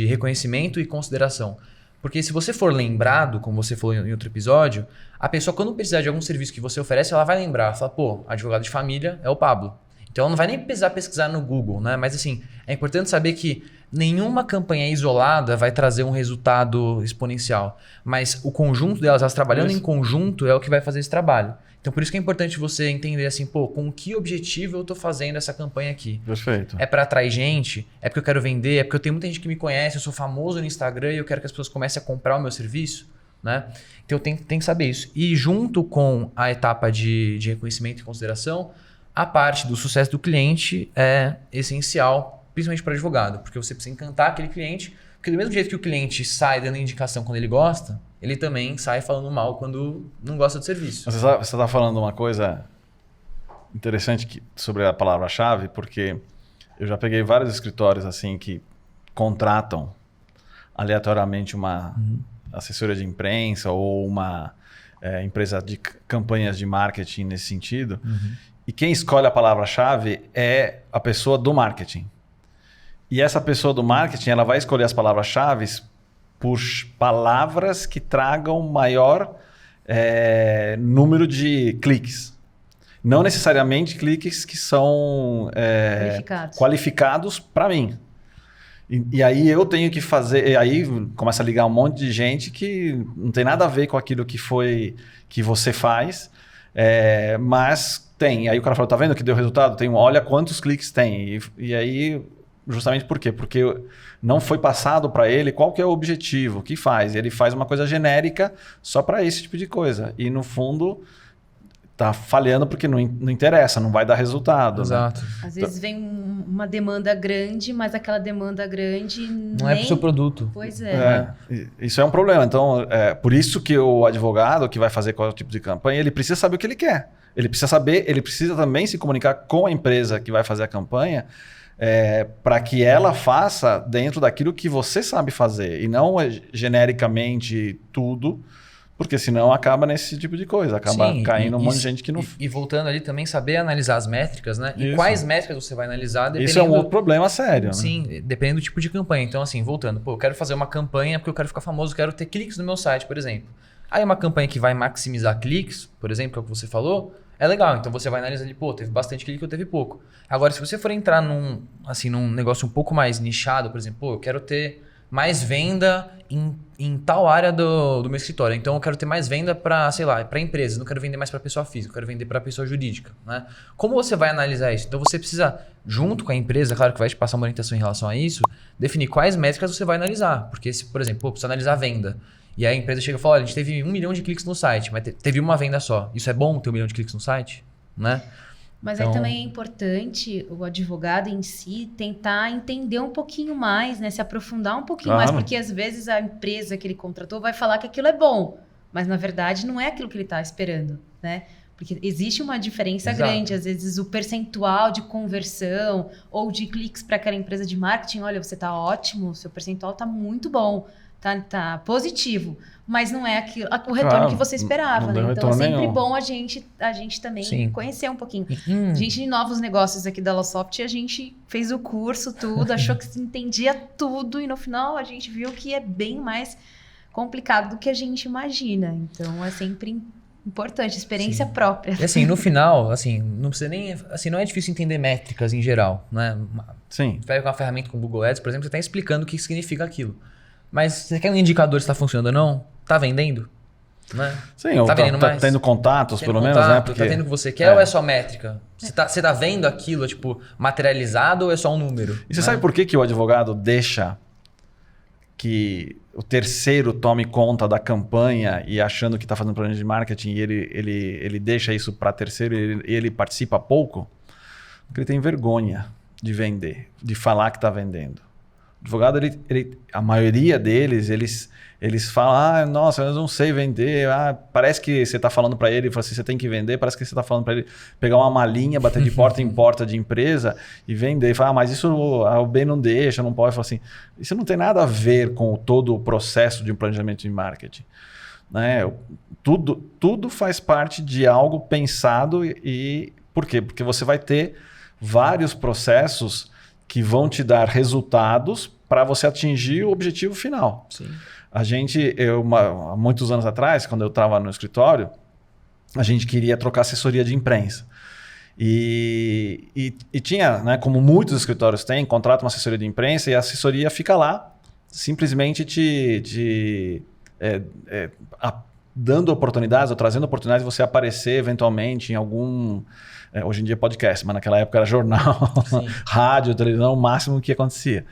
reconhecimento e consideração? Porque se você for lembrado, como você falou em outro episódio, a pessoa, quando precisar de algum serviço que você oferece, ela vai lembrar, fala, advogado de família é o Pablo. Então, ela não vai nem precisar pesquisar no Google, né? Mas, assim, é importante saber que nenhuma campanha isolada vai trazer um resultado exponencial. Mas o conjunto delas, elas trabalhando em conjunto, é o que vai fazer esse trabalho. Então, por isso que é importante você entender assim, com que objetivo eu estou fazendo essa campanha aqui? Perfeito. É para atrair gente? É porque eu quero vender? É porque eu tenho muita gente que me conhece, eu sou famoso no Instagram e eu quero que as pessoas comecem a comprar o meu serviço? Né? Então, tem que saber isso. E junto com a etapa de reconhecimento e consideração, a parte do sucesso do cliente é essencial, principalmente para advogado, porque você precisa encantar aquele cliente, porque do mesmo jeito que o cliente sai dando indicação quando ele gosta, ele também sai falando mal quando não gosta do serviço. Você está falando uma coisa interessante sobre a palavra-chave, porque eu já peguei vários escritórios assim que contratam aleatoriamente uma assessoria de imprensa ou uma empresa de campanhas de marketing nesse sentido. E quem escolhe a palavra-chave é a pessoa do marketing. E essa pessoa do marketing, ela vai escolher as palavras-chave por palavras que tragam maior número de cliques. Não necessariamente cliques que são qualificados para mim. E aí eu tenho que fazer... E aí começa a ligar um monte de gente que não tem nada a ver com aquilo que você faz, mas tem. Aí o cara fala, tá vendo que deu resultado? Olha quantos cliques tem. E aí, justamente por quê? Porque não foi passado para ele qual que é o objetivo, o que faz. Ele faz uma coisa genérica só para esse tipo de coisa. E no fundo... tá falhando porque não interessa, não vai dar resultado. Exato. Né? Às vezes vem uma demanda grande, mas aquela demanda grande não é pro seu produto. Pois é. Isso é um problema. Então, por isso que o advogado que vai fazer qual tipo de campanha, ele precisa saber o que ele quer. Ele precisa também se comunicar com a empresa que vai fazer a campanha para que ela faça dentro daquilo que você sabe fazer e não genericamente tudo. Porque senão acaba nesse tipo de coisa, acaba caindo um monte de gente que não... E voltando ali também, saber analisar as métricas, né? E quais métricas você vai analisar dependendo... Isso é um outro problema sério, né? Sim, dependendo do tipo de campanha. Então assim, voltando, eu quero fazer uma campanha porque eu quero ficar famoso, eu quero ter cliques no meu site, por exemplo. Aí uma campanha que vai maximizar cliques, por exemplo, que é o que você falou, é legal. Então você vai analisar ali, teve bastante clique ou teve pouco. Agora, se você for entrar num negócio um pouco mais nichado, por exemplo, eu quero ter mais venda em tal área do meu escritório. Então eu quero ter mais venda para, sei lá, para empresas. Não quero vender mais para pessoa física, eu quero vender para pessoa jurídica. Né? Como você vai analisar isso? Então você precisa, junto com a empresa, claro que vai te passar uma orientação em relação a isso, definir quais métricas você vai analisar. Porque se, por exemplo, precisa analisar a venda. E aí a empresa chega e fala, olha, a gente teve 1 milhão de cliques no site, mas teve uma venda só. Isso é bom ter 1 milhão de cliques no site? Né? Mas aí também é importante o advogado em si tentar entender um pouquinho mais, né? Se aprofundar um pouquinho mais, porque às vezes a empresa que ele contratou vai falar que aquilo é bom, mas na verdade não é aquilo que ele está esperando, né? Porque existe uma diferença grande, às vezes o percentual de conversão ou de cliques para aquela empresa de marketing, olha, você está ótimo, seu percentual está muito bom, tá positivo, mas não é o retorno que você esperava, né? Então é sempre bom a gente também conhecer um pouquinho. A gente de novos negócios aqui da Losoft, a gente fez o curso, tudo, achou que se entendia tudo e no final a gente viu que é bem mais complicado do que a gente imagina. Então é sempre importante, experiência própria. E assim, no final, assim, não precisa nem, assim, não é difícil entender métricas em geral, né? Sim. Você pega uma ferramenta como o Google Ads, por exemplo, você está explicando o que significa aquilo. Mas você quer um indicador se está funcionando ou não? Tá vendendo? Né? Sim, tá vendendo mais? Tendo contatos, pelo menos, né? Porque... Tá tendo o que você quer ou é só métrica? Você tá vendo aquilo, tipo, materializado ou é só um número? E você sabe por que o advogado deixa que o terceiro tome conta da campanha e achando que está fazendo planejamento de marketing e ele deixa isso para terceiro e ele participa pouco? Porque ele tem vergonha de vender, de falar que está vendendo. O advogado, a maioria deles, eles falam, nossa, eu não sei vender, parece que você está falando para ele, você tem que vender, parece que você está falando para ele pegar uma malinha, bater de porta em porta de empresa e vender. E fala, mas isso a OAB não deixa, não pode. Fala assim, isso não tem nada a ver com todo o processo de um planejamento de marketing. Né? Tudo faz parte de algo pensado e por quê? Porque você vai ter vários processos que vão te dar resultados para você atingir o objetivo final. Sim. Há muitos anos atrás, quando eu estava no escritório, a gente queria trocar assessoria de imprensa. E tinha, né, como muitos escritórios têm, contrata uma assessoria de imprensa e a assessoria fica lá, simplesmente dando oportunidades ou trazendo oportunidades de você aparecer eventualmente em algum... hoje em dia é podcast, mas naquela época era jornal, rádio, televisão, o máximo que acontecia.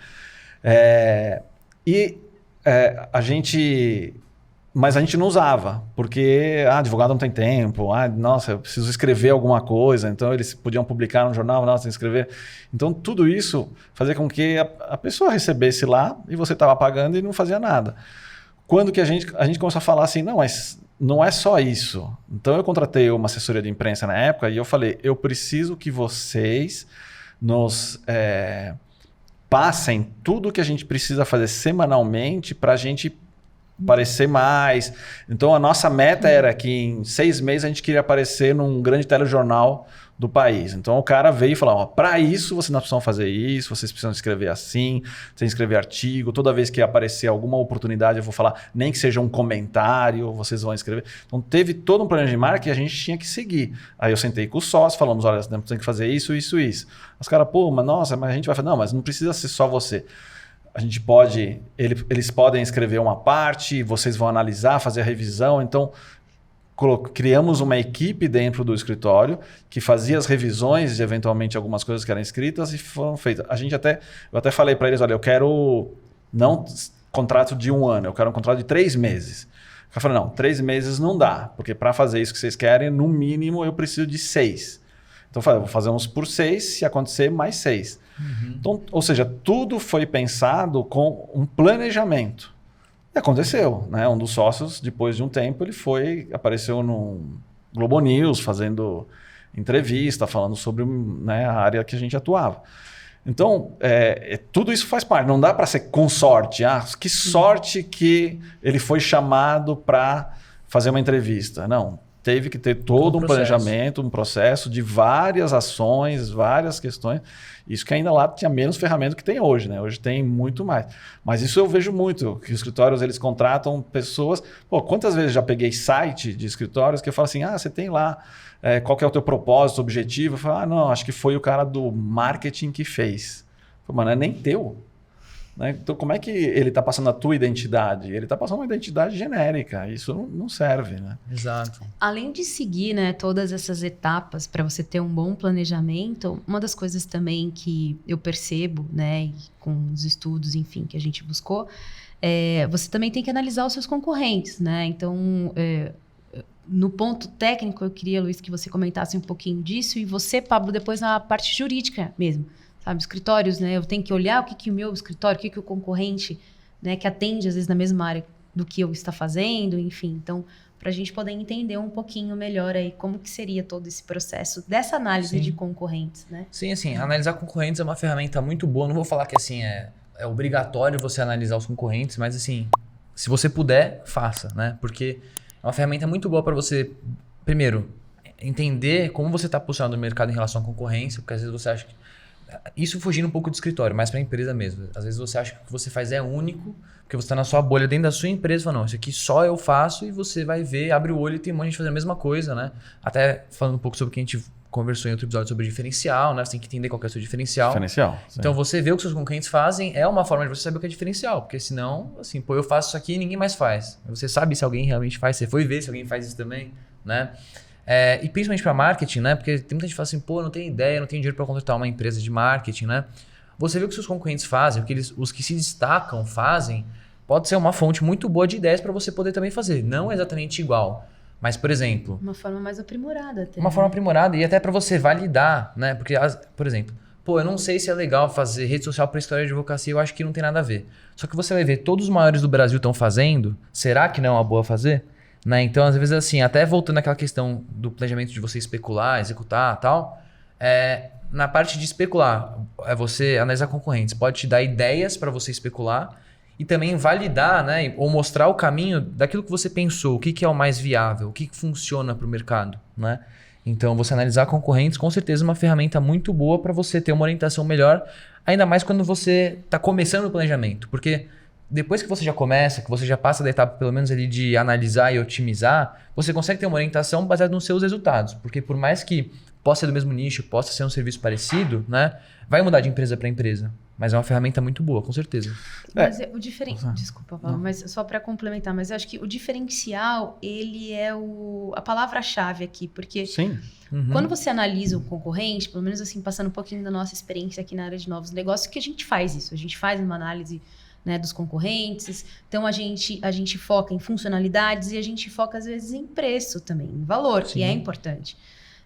Mas a gente não usava, porque advogado não tem tempo, nossa, eu preciso escrever alguma coisa, então eles podiam publicar no jornal, nossa, tem que escrever. Então tudo isso fazia com que a pessoa recebesse lá e você estava pagando e não fazia nada. Quando que a gente começou a falar assim, não, mas não é só isso. Então eu contratei uma assessoria de imprensa na época e eu falei, eu preciso que vocês nos passem tudo o que a gente precisa fazer semanalmente para a gente aparecer mais. Então a nossa meta era que em 6 meses a gente queria aparecer num grande telejornal do país. Então o cara veio e falou, para isso vocês não precisam fazer isso, vocês precisam escrever assim, vocês escrever artigo, toda vez que aparecer alguma oportunidade eu vou falar, nem que seja um comentário, vocês vão escrever. Então teve todo um plano de marketing que a gente tinha que seguir. Aí eu sentei com os sócios, falamos, olha, nós temos que fazer isso, isso, isso. Os caras, pô, mas nossa, mas a gente vai fazer, não, mas não precisa ser só você. A gente pode, eles podem escrever uma parte, vocês vão analisar, fazer a revisão, então criamos uma equipe dentro do escritório que fazia as revisões de eventualmente algumas coisas que eram escritas e foram feitas. Eu até falei para eles, olha, eu quero não contrato de 1 ano, eu quero um contrato de 3 meses. Eu falei, não, 3 meses não dá, porque para fazer isso que vocês querem, no mínimo eu preciso de 6. Então eu falei, vou fazer uns por 6, se acontecer, mais 6. Então, ou seja, tudo foi pensado com um planejamento. E aconteceu, né? Um dos sócios, depois de um tempo, apareceu no Globo News, fazendo entrevista, falando sobre, né, a área que a gente atuava. Então, tudo isso faz parte. Não dá para ser com sorte. Que sorte que ele foi chamado para fazer uma entrevista. Não, teve que ter todo um planejamento, um processo de várias ações, várias questões. Isso que ainda lá tinha menos ferramenta que tem hoje, né? Hoje tem muito mais. Mas isso eu vejo muito, que os escritórios eles contratam pessoas... Pô, quantas vezes já peguei site de escritórios que eu falo assim, você tem lá, qual que é o teu propósito, objetivo? Eu falo, não, acho que foi o cara do marketing que fez. Eu falo, mano, não é nem teu. Né? Então, como é que ele está passando a tua identidade? Ele está passando uma identidade genérica. Isso não serve, né? Exato. Além de seguir, né, todas essas etapas para você ter um bom planejamento, uma das coisas também que eu percebo, né, com os estudos, enfim, que a gente buscou, você também tem que analisar os seus concorrentes, né? Então, no ponto técnico, eu queria, Luiz, que você comentasse um pouquinho disso e você, Pablo, depois na parte jurídica mesmo. Sabe, escritórios, né? Eu tenho que olhar o que o meu escritório, o que o concorrente, né, que atende, às vezes, na mesma área do que eu está fazendo, enfim. Então, para a gente poder entender um pouquinho melhor aí como que seria todo esse processo dessa análise de concorrentes, né? Sim, assim, analisar concorrentes é uma ferramenta muito boa. Não vou falar que, assim, é obrigatório você analisar os concorrentes, mas, assim, se você puder, faça, né? Porque é uma ferramenta muito boa para você, primeiro, entender como você está posicionado no mercado em relação à concorrência, porque às vezes você acha que isso fugindo um pouco do escritório, mas para a empresa mesmo. Às vezes você acha que o que você faz é único, porque você está na sua bolha dentro da sua empresa e fala, não, isso aqui só eu faço, e você vai ver, abre o olho e tem um monte de gente fazendo a mesma coisa, né? Até falando um pouco sobre o que a gente conversou em outro episódio sobre diferencial, né? Você tem que entender qual que é o seu diferencial. Diferencial. Então você vê o que seus concorrentes fazem é uma forma de você saber o que é diferencial, porque senão, assim, pô, eu faço isso aqui e ninguém mais faz. Você sabe se alguém realmente faz, você foi ver se alguém faz isso também, né? E principalmente para marketing, né? Porque tem muita gente que fala assim, pô, não tenho ideia, não tenho dinheiro para contratar uma empresa de marketing, né? Você vê o que seus concorrentes fazem, o que os que se destacam fazem, pode ser uma fonte muito boa de ideias para você poder também fazer. Não exatamente igual, mas, por exemplo... Uma forma mais aprimorada até. Uma forma aprimorada e até para você validar, né? Porque, por exemplo, pô, eu não sei se é legal fazer rede social para história de advocacia, eu acho que não tem nada a ver. Só que você vai ver, todos os maiores do Brasil estão fazendo, será que não é uma boa fazer? Né? Então, às vezes, assim, até voltando àquela questão do planejamento de você especular, executar e tal, na parte de especular, você analisar concorrentes, pode te dar ideias para você especular e também validar, né, ou mostrar o caminho daquilo que você pensou, o que é o mais viável, o que funciona para o mercado. Né? Então, você analisar concorrentes, com certeza, é uma ferramenta muito boa para você ter uma orientação melhor, ainda mais quando você está começando o planejamento, porque... Depois que você já começa, que você já passa da etapa pelo menos ali de analisar e otimizar, você consegue ter uma orientação baseada nos seus resultados. Porque por mais que possa ser do mesmo nicho, possa ser um serviço parecido, né? Vai mudar de empresa para empresa. Mas é uma ferramenta muito boa, com certeza. Mas o diferencial... Desculpa, Paulo, mas só para complementar. Mas eu acho que o diferencial, ele é a palavra-chave aqui. Porque Sim. Quando você analisa um concorrente, pelo menos assim, passando um pouquinho da nossa experiência aqui na área de novos negócios, que a gente faz isso. A gente faz uma análise... Né, dos concorrentes, então a gente foca em funcionalidades e a gente foca às vezes em preço também, em valor, que é importante.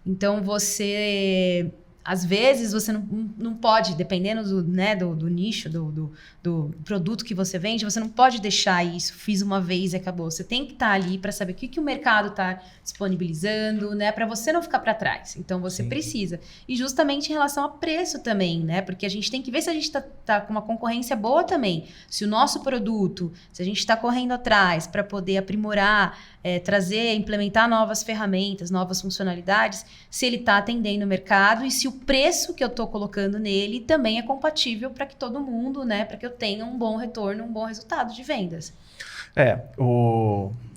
Então você Às vezes você não pode, dependendo do nicho, do produto que você vende, você não pode deixar isso, fiz uma vez e acabou. Você tem que estar ali para saber o que o mercado está disponibilizando, né? Para você não ficar para trás. Então você precisa. E justamente em relação a preço também, né? Porque a gente tem que ver se a gente tá com uma concorrência boa também. Se o nosso produto, se a gente está correndo atrás para poder aprimorar, trazer, implementar novas ferramentas, novas funcionalidades, se ele está atendendo o mercado e se o preço que eu estou colocando nele também é compatível para que todo mundo, né, para que eu tenha um bom retorno, um bom resultado de vendas.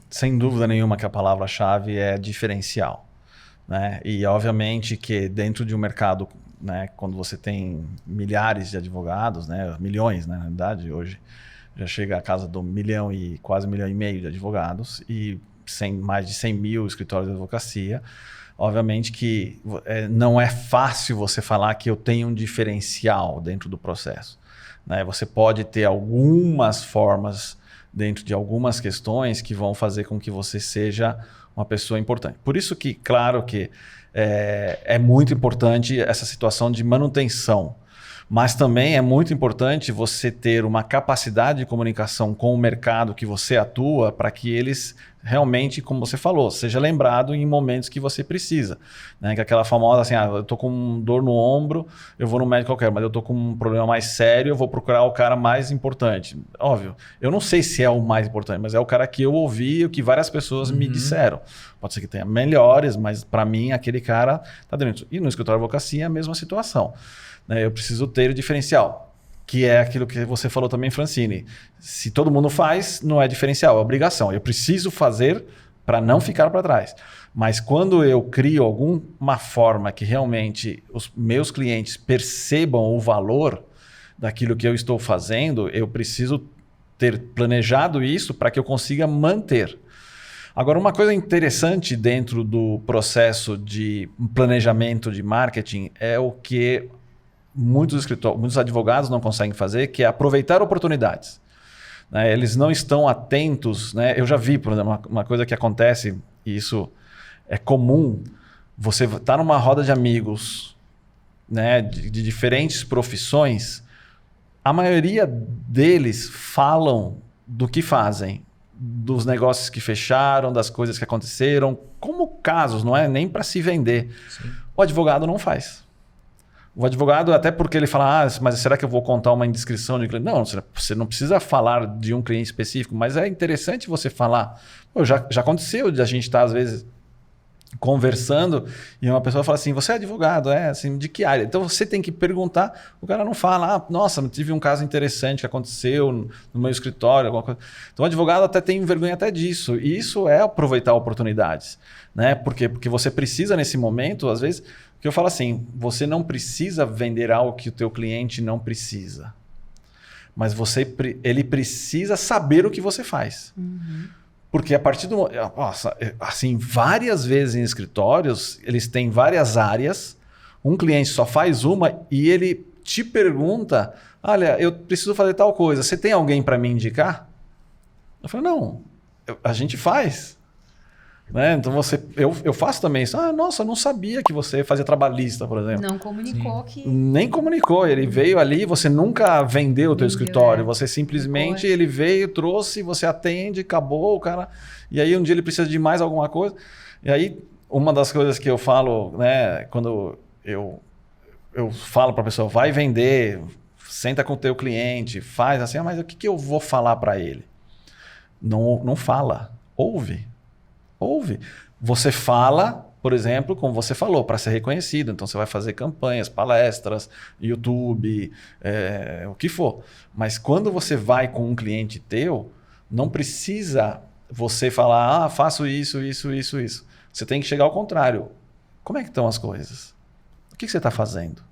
Sem dúvida nenhuma que a palavra-chave é diferencial, né? E obviamente que dentro de um mercado, né, quando você tem milhares de advogados, né, milhões, né, na verdade, hoje já chega a casa do 1 milhão e quase 1,5 milhão de advogados e mais de 100 mil escritórios de advocacia. Obviamente que não é fácil você falar que eu tenho um diferencial dentro do processo, né? Você pode ter algumas formas dentro de algumas questões que vão fazer com que você seja uma pessoa importante. Por isso que, claro que é muito importante essa situação de manutenção, mas também é muito importante você ter uma capacidade de comunicação com o mercado que você atua para que eles realmente, como você falou, seja lembrado em momentos que você precisa, né? Que aquela famosa assim, eu tô com dor no ombro, eu vou no médico qualquer, mas eu tô com um problema mais sério, eu vou procurar o cara mais importante. Óbvio, eu não sei se é o mais importante, mas é o cara que eu ouvi e o que várias pessoas me disseram. Pode ser que tenha melhores, mas para mim aquele cara tá dentro. E no escritório de advocacia é a mesma situação, né? Eu preciso ter o diferencial, que é aquilo que você falou também, Francine. Se todo mundo faz, não é diferencial, é obrigação. Eu preciso fazer para não ficar para trás. Mas quando eu crio alguma forma que realmente os meus clientes percebam o valor daquilo que eu estou fazendo, eu preciso ter planejado isso para que eu consiga manter. Agora, uma coisa interessante dentro do processo de planejamento de marketing é o que muitos advogados não conseguem fazer, que é aproveitar oportunidades, né? Eles não estão atentos, né? Eu já vi, por exemplo, uma coisa que acontece, e isso é comum, você está numa roda de amigos, né, de diferentes profissões, a maioria deles falam do que fazem, dos negócios que fecharam, das coisas que aconteceram, como casos, não é nem para se vender. Sim. O advogado não faz. O advogado, até porque ele fala, mas será que eu vou contar uma indiscrição de cliente? Não, você não precisa falar de um cliente específico, mas é interessante você falar. Pô, já aconteceu de a gente estar, às vezes, conversando e uma pessoa fala assim, você é advogado, assim, de que área? Então você tem que perguntar, o cara não fala, nossa, tive um caso interessante que aconteceu no meu escritório, alguma coisa. Então o advogado até tem vergonha até disso, e isso é aproveitar oportunidades, né? Porque você precisa nesse momento, às vezes, que eu falo assim, você não precisa vender algo que o teu cliente não precisa, mas ele precisa saber o que você faz. Uhum. Porque a partir do... Nossa, assim, várias vezes em escritórios, eles têm várias áreas, um cliente só faz uma e ele te pergunta, olha, eu preciso fazer tal coisa, você tem alguém para me indicar? Eu falo, não, a gente faz. Né? Então eu faço também isso. Nossa, eu não sabia que você fazia trabalhista, por exemplo. Não comunicou que... Nem comunicou. Ele veio ali, você nunca vendeu o teu escritório. Você simplesmente, ele veio, trouxe, você atende, acabou, o cara... E aí um dia ele precisa de mais alguma coisa. E aí, uma das coisas que eu falo, né, quando eu falo para a pessoa, vai vender, senta com o teu cliente, faz assim, mas o que eu vou falar para ele? Não fala, ouve. Você fala, por exemplo, como você falou, para ser reconhecido. Então você vai fazer campanhas, palestras, YouTube, o que for. Mas quando você vai com um cliente teu, não precisa você falar, faço isso. Você tem que chegar ao contrário. Como é que estão as coisas? O que você está fazendo?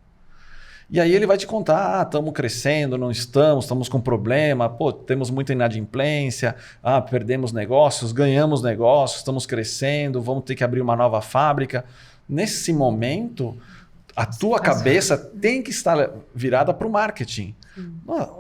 E aí ele vai te contar, estamos crescendo, não estamos com problema, temos muita inadimplência, perdemos negócios, ganhamos negócios, estamos crescendo, vamos ter que abrir uma nova fábrica. Nesse momento, A tua cabeça tem que estar virada para o marketing.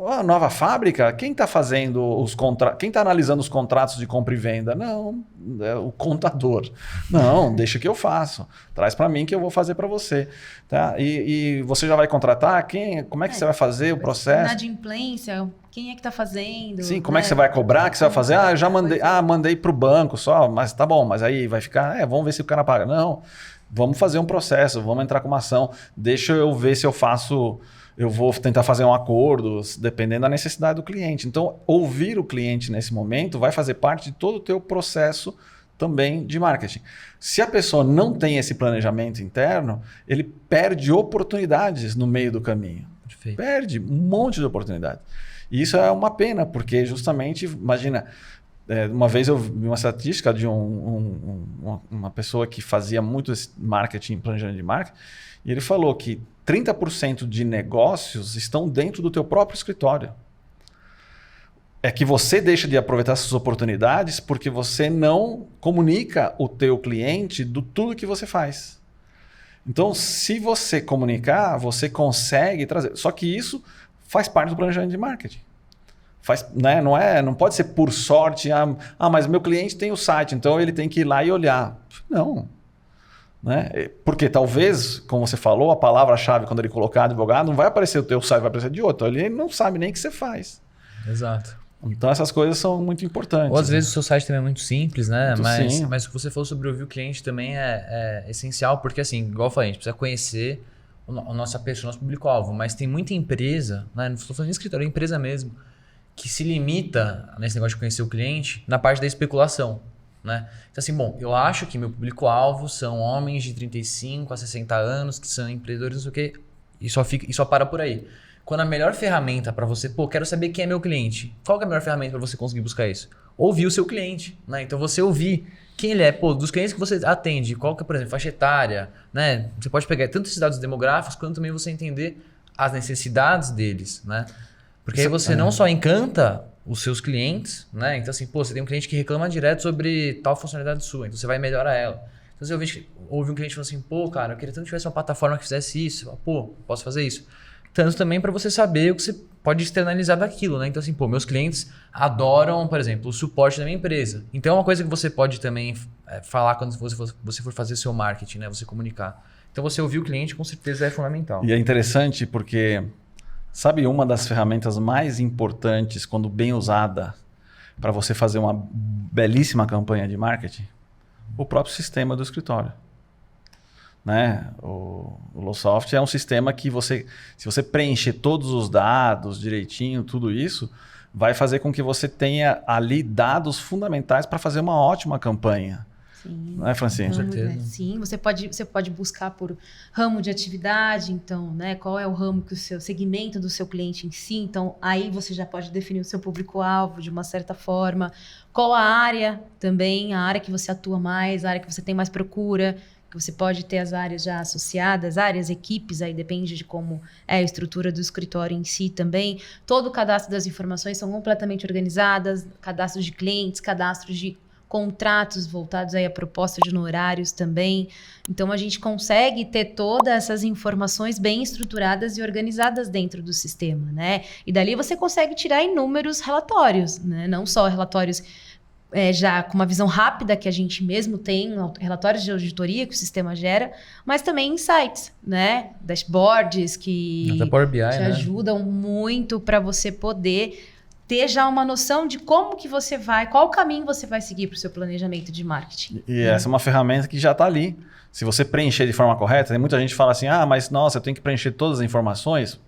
A nova fábrica, quem está fazendo os contratos? Quem está analisando os contratos de compra e venda? Não, é o contador. Não, deixa que eu faço. Traz para mim que eu vou fazer para você. Tá? E você já vai contratar? Como é que você vai fazer o processo? Inadimplência, quem é que está fazendo? Sim, como é que você vai cobrar? O que você vai fazer? Eu já mandei. Mandei para o banco só, mas tá bom, mas aí vai ficar. Vamos ver se o cara paga. Não. Vamos fazer um processo, vamos entrar com uma ação. Deixa eu ver se eu faço. Eu vou tentar fazer um acordo, dependendo da necessidade do cliente. Então, ouvir o cliente nesse momento vai fazer parte de todo o teu processo também de marketing. Se a pessoa não tem esse planejamento interno, ele perde oportunidades no meio do caminho. Perfeito. Perde um monte de oportunidades. E isso é uma pena, porque justamente, imagina... uma vez eu vi uma estatística de uma pessoa que fazia muito esse marketing, planejamento de marketing, e ele falou que 30% de negócios estão dentro do teu próprio escritório. É que você deixa de aproveitar essas oportunidades porque você não comunica o teu cliente do tudo que você faz. Então, se você comunicar, você consegue trazer. Só que isso faz parte do planejamento de marketing. Né? Não pode ser por sorte, mas meu cliente tem o site, então ele tem que ir lá e olhar. Não. Né? Porque talvez, como você falou, a palavra-chave, quando ele colocar advogado, não vai aparecer o teu site, vai aparecer de outro. Ele não sabe nem o que você faz. Exato. Então essas coisas são muito importantes. Ou às vezes o seu site também é muito simples, né? Muito Mas o que você falou sobre ouvir o cliente também é essencial, porque assim, igual eu falei, a gente precisa conhecer a nossa pessoa, o nosso público-alvo, mas tem muita empresa, né? Não estou falando de escritório, é empresa mesmo, que se limita nesse negócio de conhecer o cliente na parte da especulação, né? Então assim, bom, eu acho que meu público-alvo são homens de 35 a 60 anos que são empreendedores, não sei o quê, e só para por aí. Quando a melhor ferramenta para você, quero saber quem é meu cliente. Qual que é a melhor ferramenta para você conseguir buscar isso? Ouvir o seu cliente, né? Então você ouvir quem ele é, dos clientes que você atende, qual que é, por exemplo, faixa etária, né? Você pode pegar tanto esses dados demográficos, quanto também você entender as necessidades deles, né? Porque aí você não só encanta os seus clientes, né? Então assim, você tem um cliente que reclama direto sobre tal funcionalidade sua, então você vai melhorar ela. Então você ouve um cliente falando assim, cara, eu queria tanto que tivesse uma plataforma que fizesse isso, posso fazer isso. Tanto também para você saber o que você pode externalizar daquilo, né? Então assim, meus clientes adoram, por exemplo, o suporte da minha empresa. Então é uma coisa que você pode também falar quando você for fazer seu marketing, né? Você comunicar. Então você ouvir o cliente com certeza é fundamental. E é interessante porque, sabe, uma das ferramentas mais importantes quando bem usada para você fazer uma belíssima campanha de marketing? O próprio sistema do escritório. Né? O Lowsoft é um sistema que se você preencher todos os dados direitinho, tudo isso, vai fazer com que você tenha ali dados fundamentais para fazer uma ótima campanha. Sim. Não é, Francine? Com certeza. Né? Sim, você pode buscar por ramo de atividade, então, né? Qual é o ramo que o seu segmento do seu cliente em si, então aí você já pode definir o seu público-alvo de uma certa forma. Qual a área também, a área que você atua mais, a área que você tem mais procura, que você pode ter as áreas já associadas, áreas, equipes, aí depende de como é a estrutura do escritório em si também. Todo o cadastro das informações são completamente organizadas, cadastros de clientes, cadastros de contratos voltados aí a proposta de honorários também. Então, a gente consegue ter todas essas informações bem estruturadas e organizadas dentro do sistema, né? E dali você consegue tirar inúmeros relatórios, né? Não só relatórios já com uma visão rápida que a gente mesmo tem, relatórios de auditoria que o sistema gera, mas também insights, né? Dashboards que Até Power BI, te ajudam muito para você poder ter já uma noção de como que você vai, qual caminho você vai seguir para o seu planejamento de marketing. E essa é uma ferramenta que já está ali. Se você preencher de forma correta, tem muita gente que fala assim, mas nossa, eu tenho que preencher todas as informações.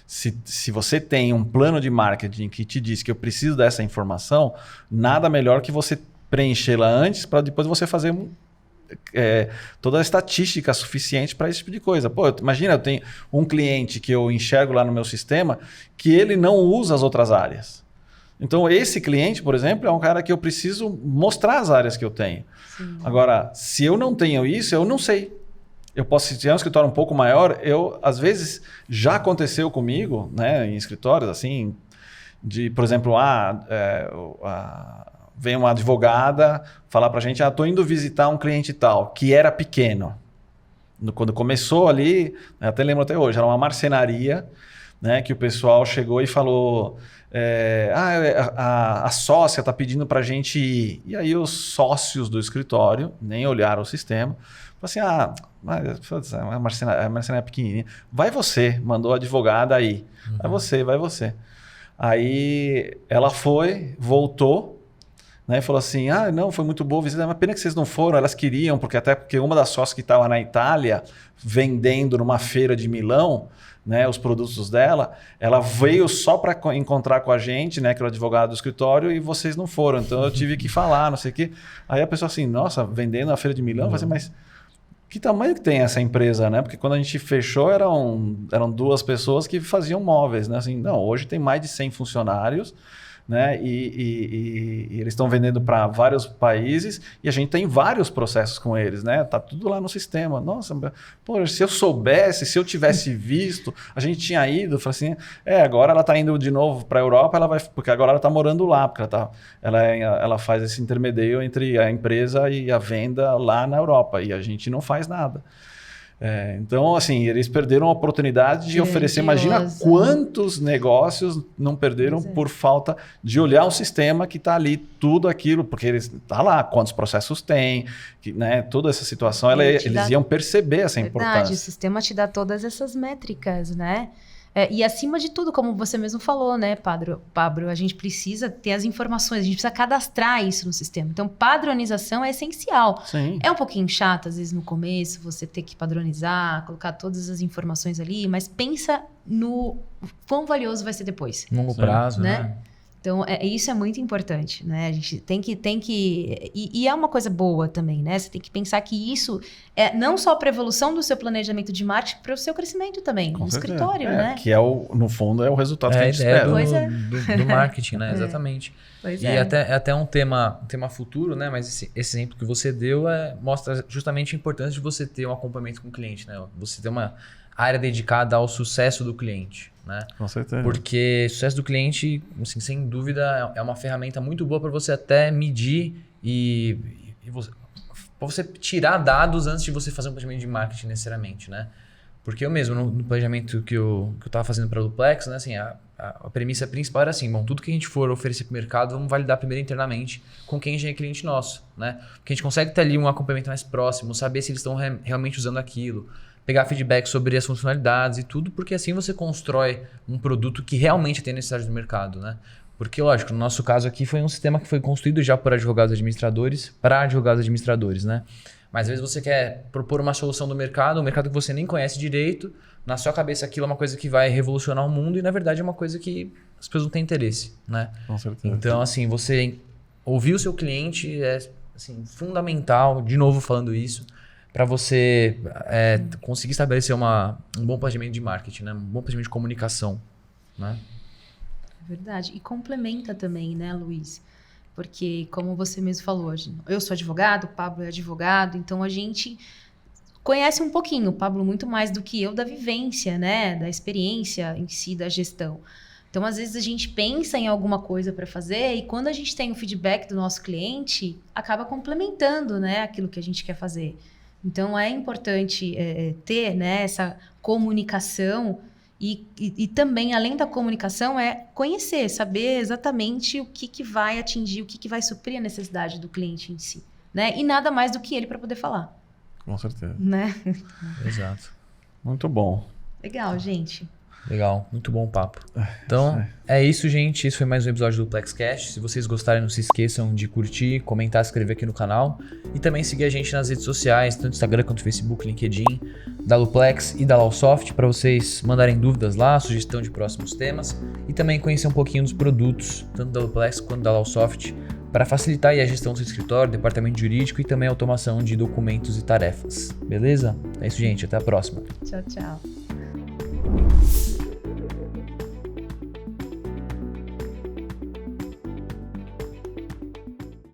Se você tem um plano de marketing que te diz que eu preciso dessa informação, nada melhor que você preenchê-la antes para depois você fazer toda a estatística suficiente para esse tipo de coisa. Imagina, eu tenho um cliente que eu enxergo lá no meu sistema que ele não usa as outras áreas. Então, esse cliente, por exemplo, é um cara que eu preciso mostrar as áreas que eu tenho. Sim. Agora, se eu não tenho isso, eu não sei. Eu posso, se é um escritório um pouco maior, às vezes, já aconteceu comigo, né, em escritórios, assim, por exemplo, vem uma advogada falar pra gente, estou indo visitar um cliente tal, que era pequeno. Quando começou ali, até lembro até hoje, era uma marcenaria, né, que o pessoal chegou e falou... a sócia está pedindo para a gente ir. E aí os sócios do escritório nem olharam o sistema. Falaram assim, a marcenaria é pequenininha. Vai você, mandou a advogada aí. Vai você. Aí ela foi, voltou, né, e falou assim, não, foi muito boa a visita, mas pena que vocês não foram, elas queriam, porque uma das sócias que estava na Itália, vendendo numa feira de Milão, né, os produtos dela, ela veio só para encontrar com a gente, né, que era o advogado do escritório, e vocês não foram. Então eu tive que falar, não sei o quê. Aí a pessoa assim, nossa, vendendo na feira de Milão, mas que tamanho que tem essa empresa, né? Porque quando a gente fechou eram 2 pessoas que faziam móveis, né? Assim, não, hoje tem mais de 100 funcionários, né? E eles estão vendendo para vários países e a gente tem vários processos com eles, né? Tá tudo lá no sistema. Nossa, pô, se eu soubesse, se eu tivesse visto, a gente tinha ido, falei assim, agora ela tá indo de novo para a Europa, porque agora ela tá morando lá, porque ela faz esse intermediário entre a empresa e a venda lá na Europa e a gente não faz nada. Então, assim, eles perderam a oportunidade de oferecer. Imagina quantos negócios não perderam por falta de olhar o sistema que está ali, tudo aquilo, porque eles tá lá, quantos processos tem, né, toda essa situação, eles iam perceber essa importância. O sistema te dá todas essas métricas, né? E acima de tudo, como você mesmo falou, né, Pablo, a gente precisa ter as informações, a gente precisa cadastrar isso no sistema. Então, padronização é essencial. Sim. É um pouquinho chato, às vezes, no começo, você ter que padronizar, colocar todas as informações ali, mas pensa no quão valioso vai ser depois. Longo prazo, né? Então, isso é muito importante, né? A gente tem que... E é uma coisa boa também, né? Você tem que pensar que isso é não só para a evolução do seu planejamento de marketing, para o seu crescimento também, no escritório, né? Que no fundo, é o resultado que a gente espera. Do marketing, né? Exatamente. Pois e até um tema futuro, né? Mas esse exemplo que você deu mostra justamente a importância de você ter um acompanhamento com o cliente, né? Você ter uma área dedicada ao sucesso do cliente, né? Com certeza. Porque sucesso do cliente, assim, sem dúvida, é uma ferramenta muito boa para você até medir e para você tirar dados antes de você fazer um planejamento de marketing necessariamente, né? Porque eu mesmo, no planejamento que eu estava fazendo para a Duplex, né, assim, a premissa principal era assim, tudo que a gente for oferecer para o mercado, vamos validar primeiro internamente com quem já é cliente nosso, né? Porque a gente consegue ter ali um acompanhamento mais próximo, saber se eles estão realmente usando aquilo, pegar feedback sobre as funcionalidades e tudo, porque assim você constrói um produto que realmente tem necessidade do mercado, né? Porque, lógico, no nosso caso aqui foi um sistema que foi construído já por advogados administradores para advogados administradores, né? Mas às vezes você quer propor uma solução do mercado, um mercado que você nem conhece direito, na sua cabeça aquilo é uma coisa que vai revolucionar o mundo e na verdade é uma coisa que as pessoas não têm interesse, né? Com certeza. Então, assim, você ouvir o seu cliente é assim, fundamental, de novo falando isso, para você conseguir estabelecer um bom planejamento de marketing, né? Um bom planejamento de comunicação, né? É verdade. E complementa também, né, Luiz? Porque, como você mesmo falou, eu sou advogado, o Pablo é advogado, então a gente conhece um pouquinho, o Pablo muito mais do que eu, da vivência, né? Da experiência em si, da gestão. Então, às vezes, a gente pensa em alguma coisa para fazer e quando a gente tem o feedback do nosso cliente, acaba complementando, né, aquilo que a gente quer fazer. Então, é importante ter, né, essa comunicação e também, além da comunicação, conhecer, saber exatamente o que vai atingir, o que vai suprir a necessidade do cliente em si, né? E nada mais do que ele para poder falar. Com certeza. Né? Exato. Muito bom. Legal, gente. Legal, muito bom o papo. Então, é isso, gente. Esse foi mais um episódio do DuplexCast. Se vocês gostarem, não se esqueçam de curtir, comentar, se inscrever aqui no canal. E também seguir a gente nas redes sociais, tanto Instagram quanto Facebook, LinkedIn, da Duplex e da Lawsoft, para vocês mandarem dúvidas lá, sugestão de próximos temas. E também conhecer um pouquinho dos produtos, tanto da Duplex quanto da Lawsoft, para facilitar aí a gestão do seu escritório, departamento jurídico e também a automação de documentos e tarefas. Beleza? É isso, gente. Até a próxima. Tchau, tchau.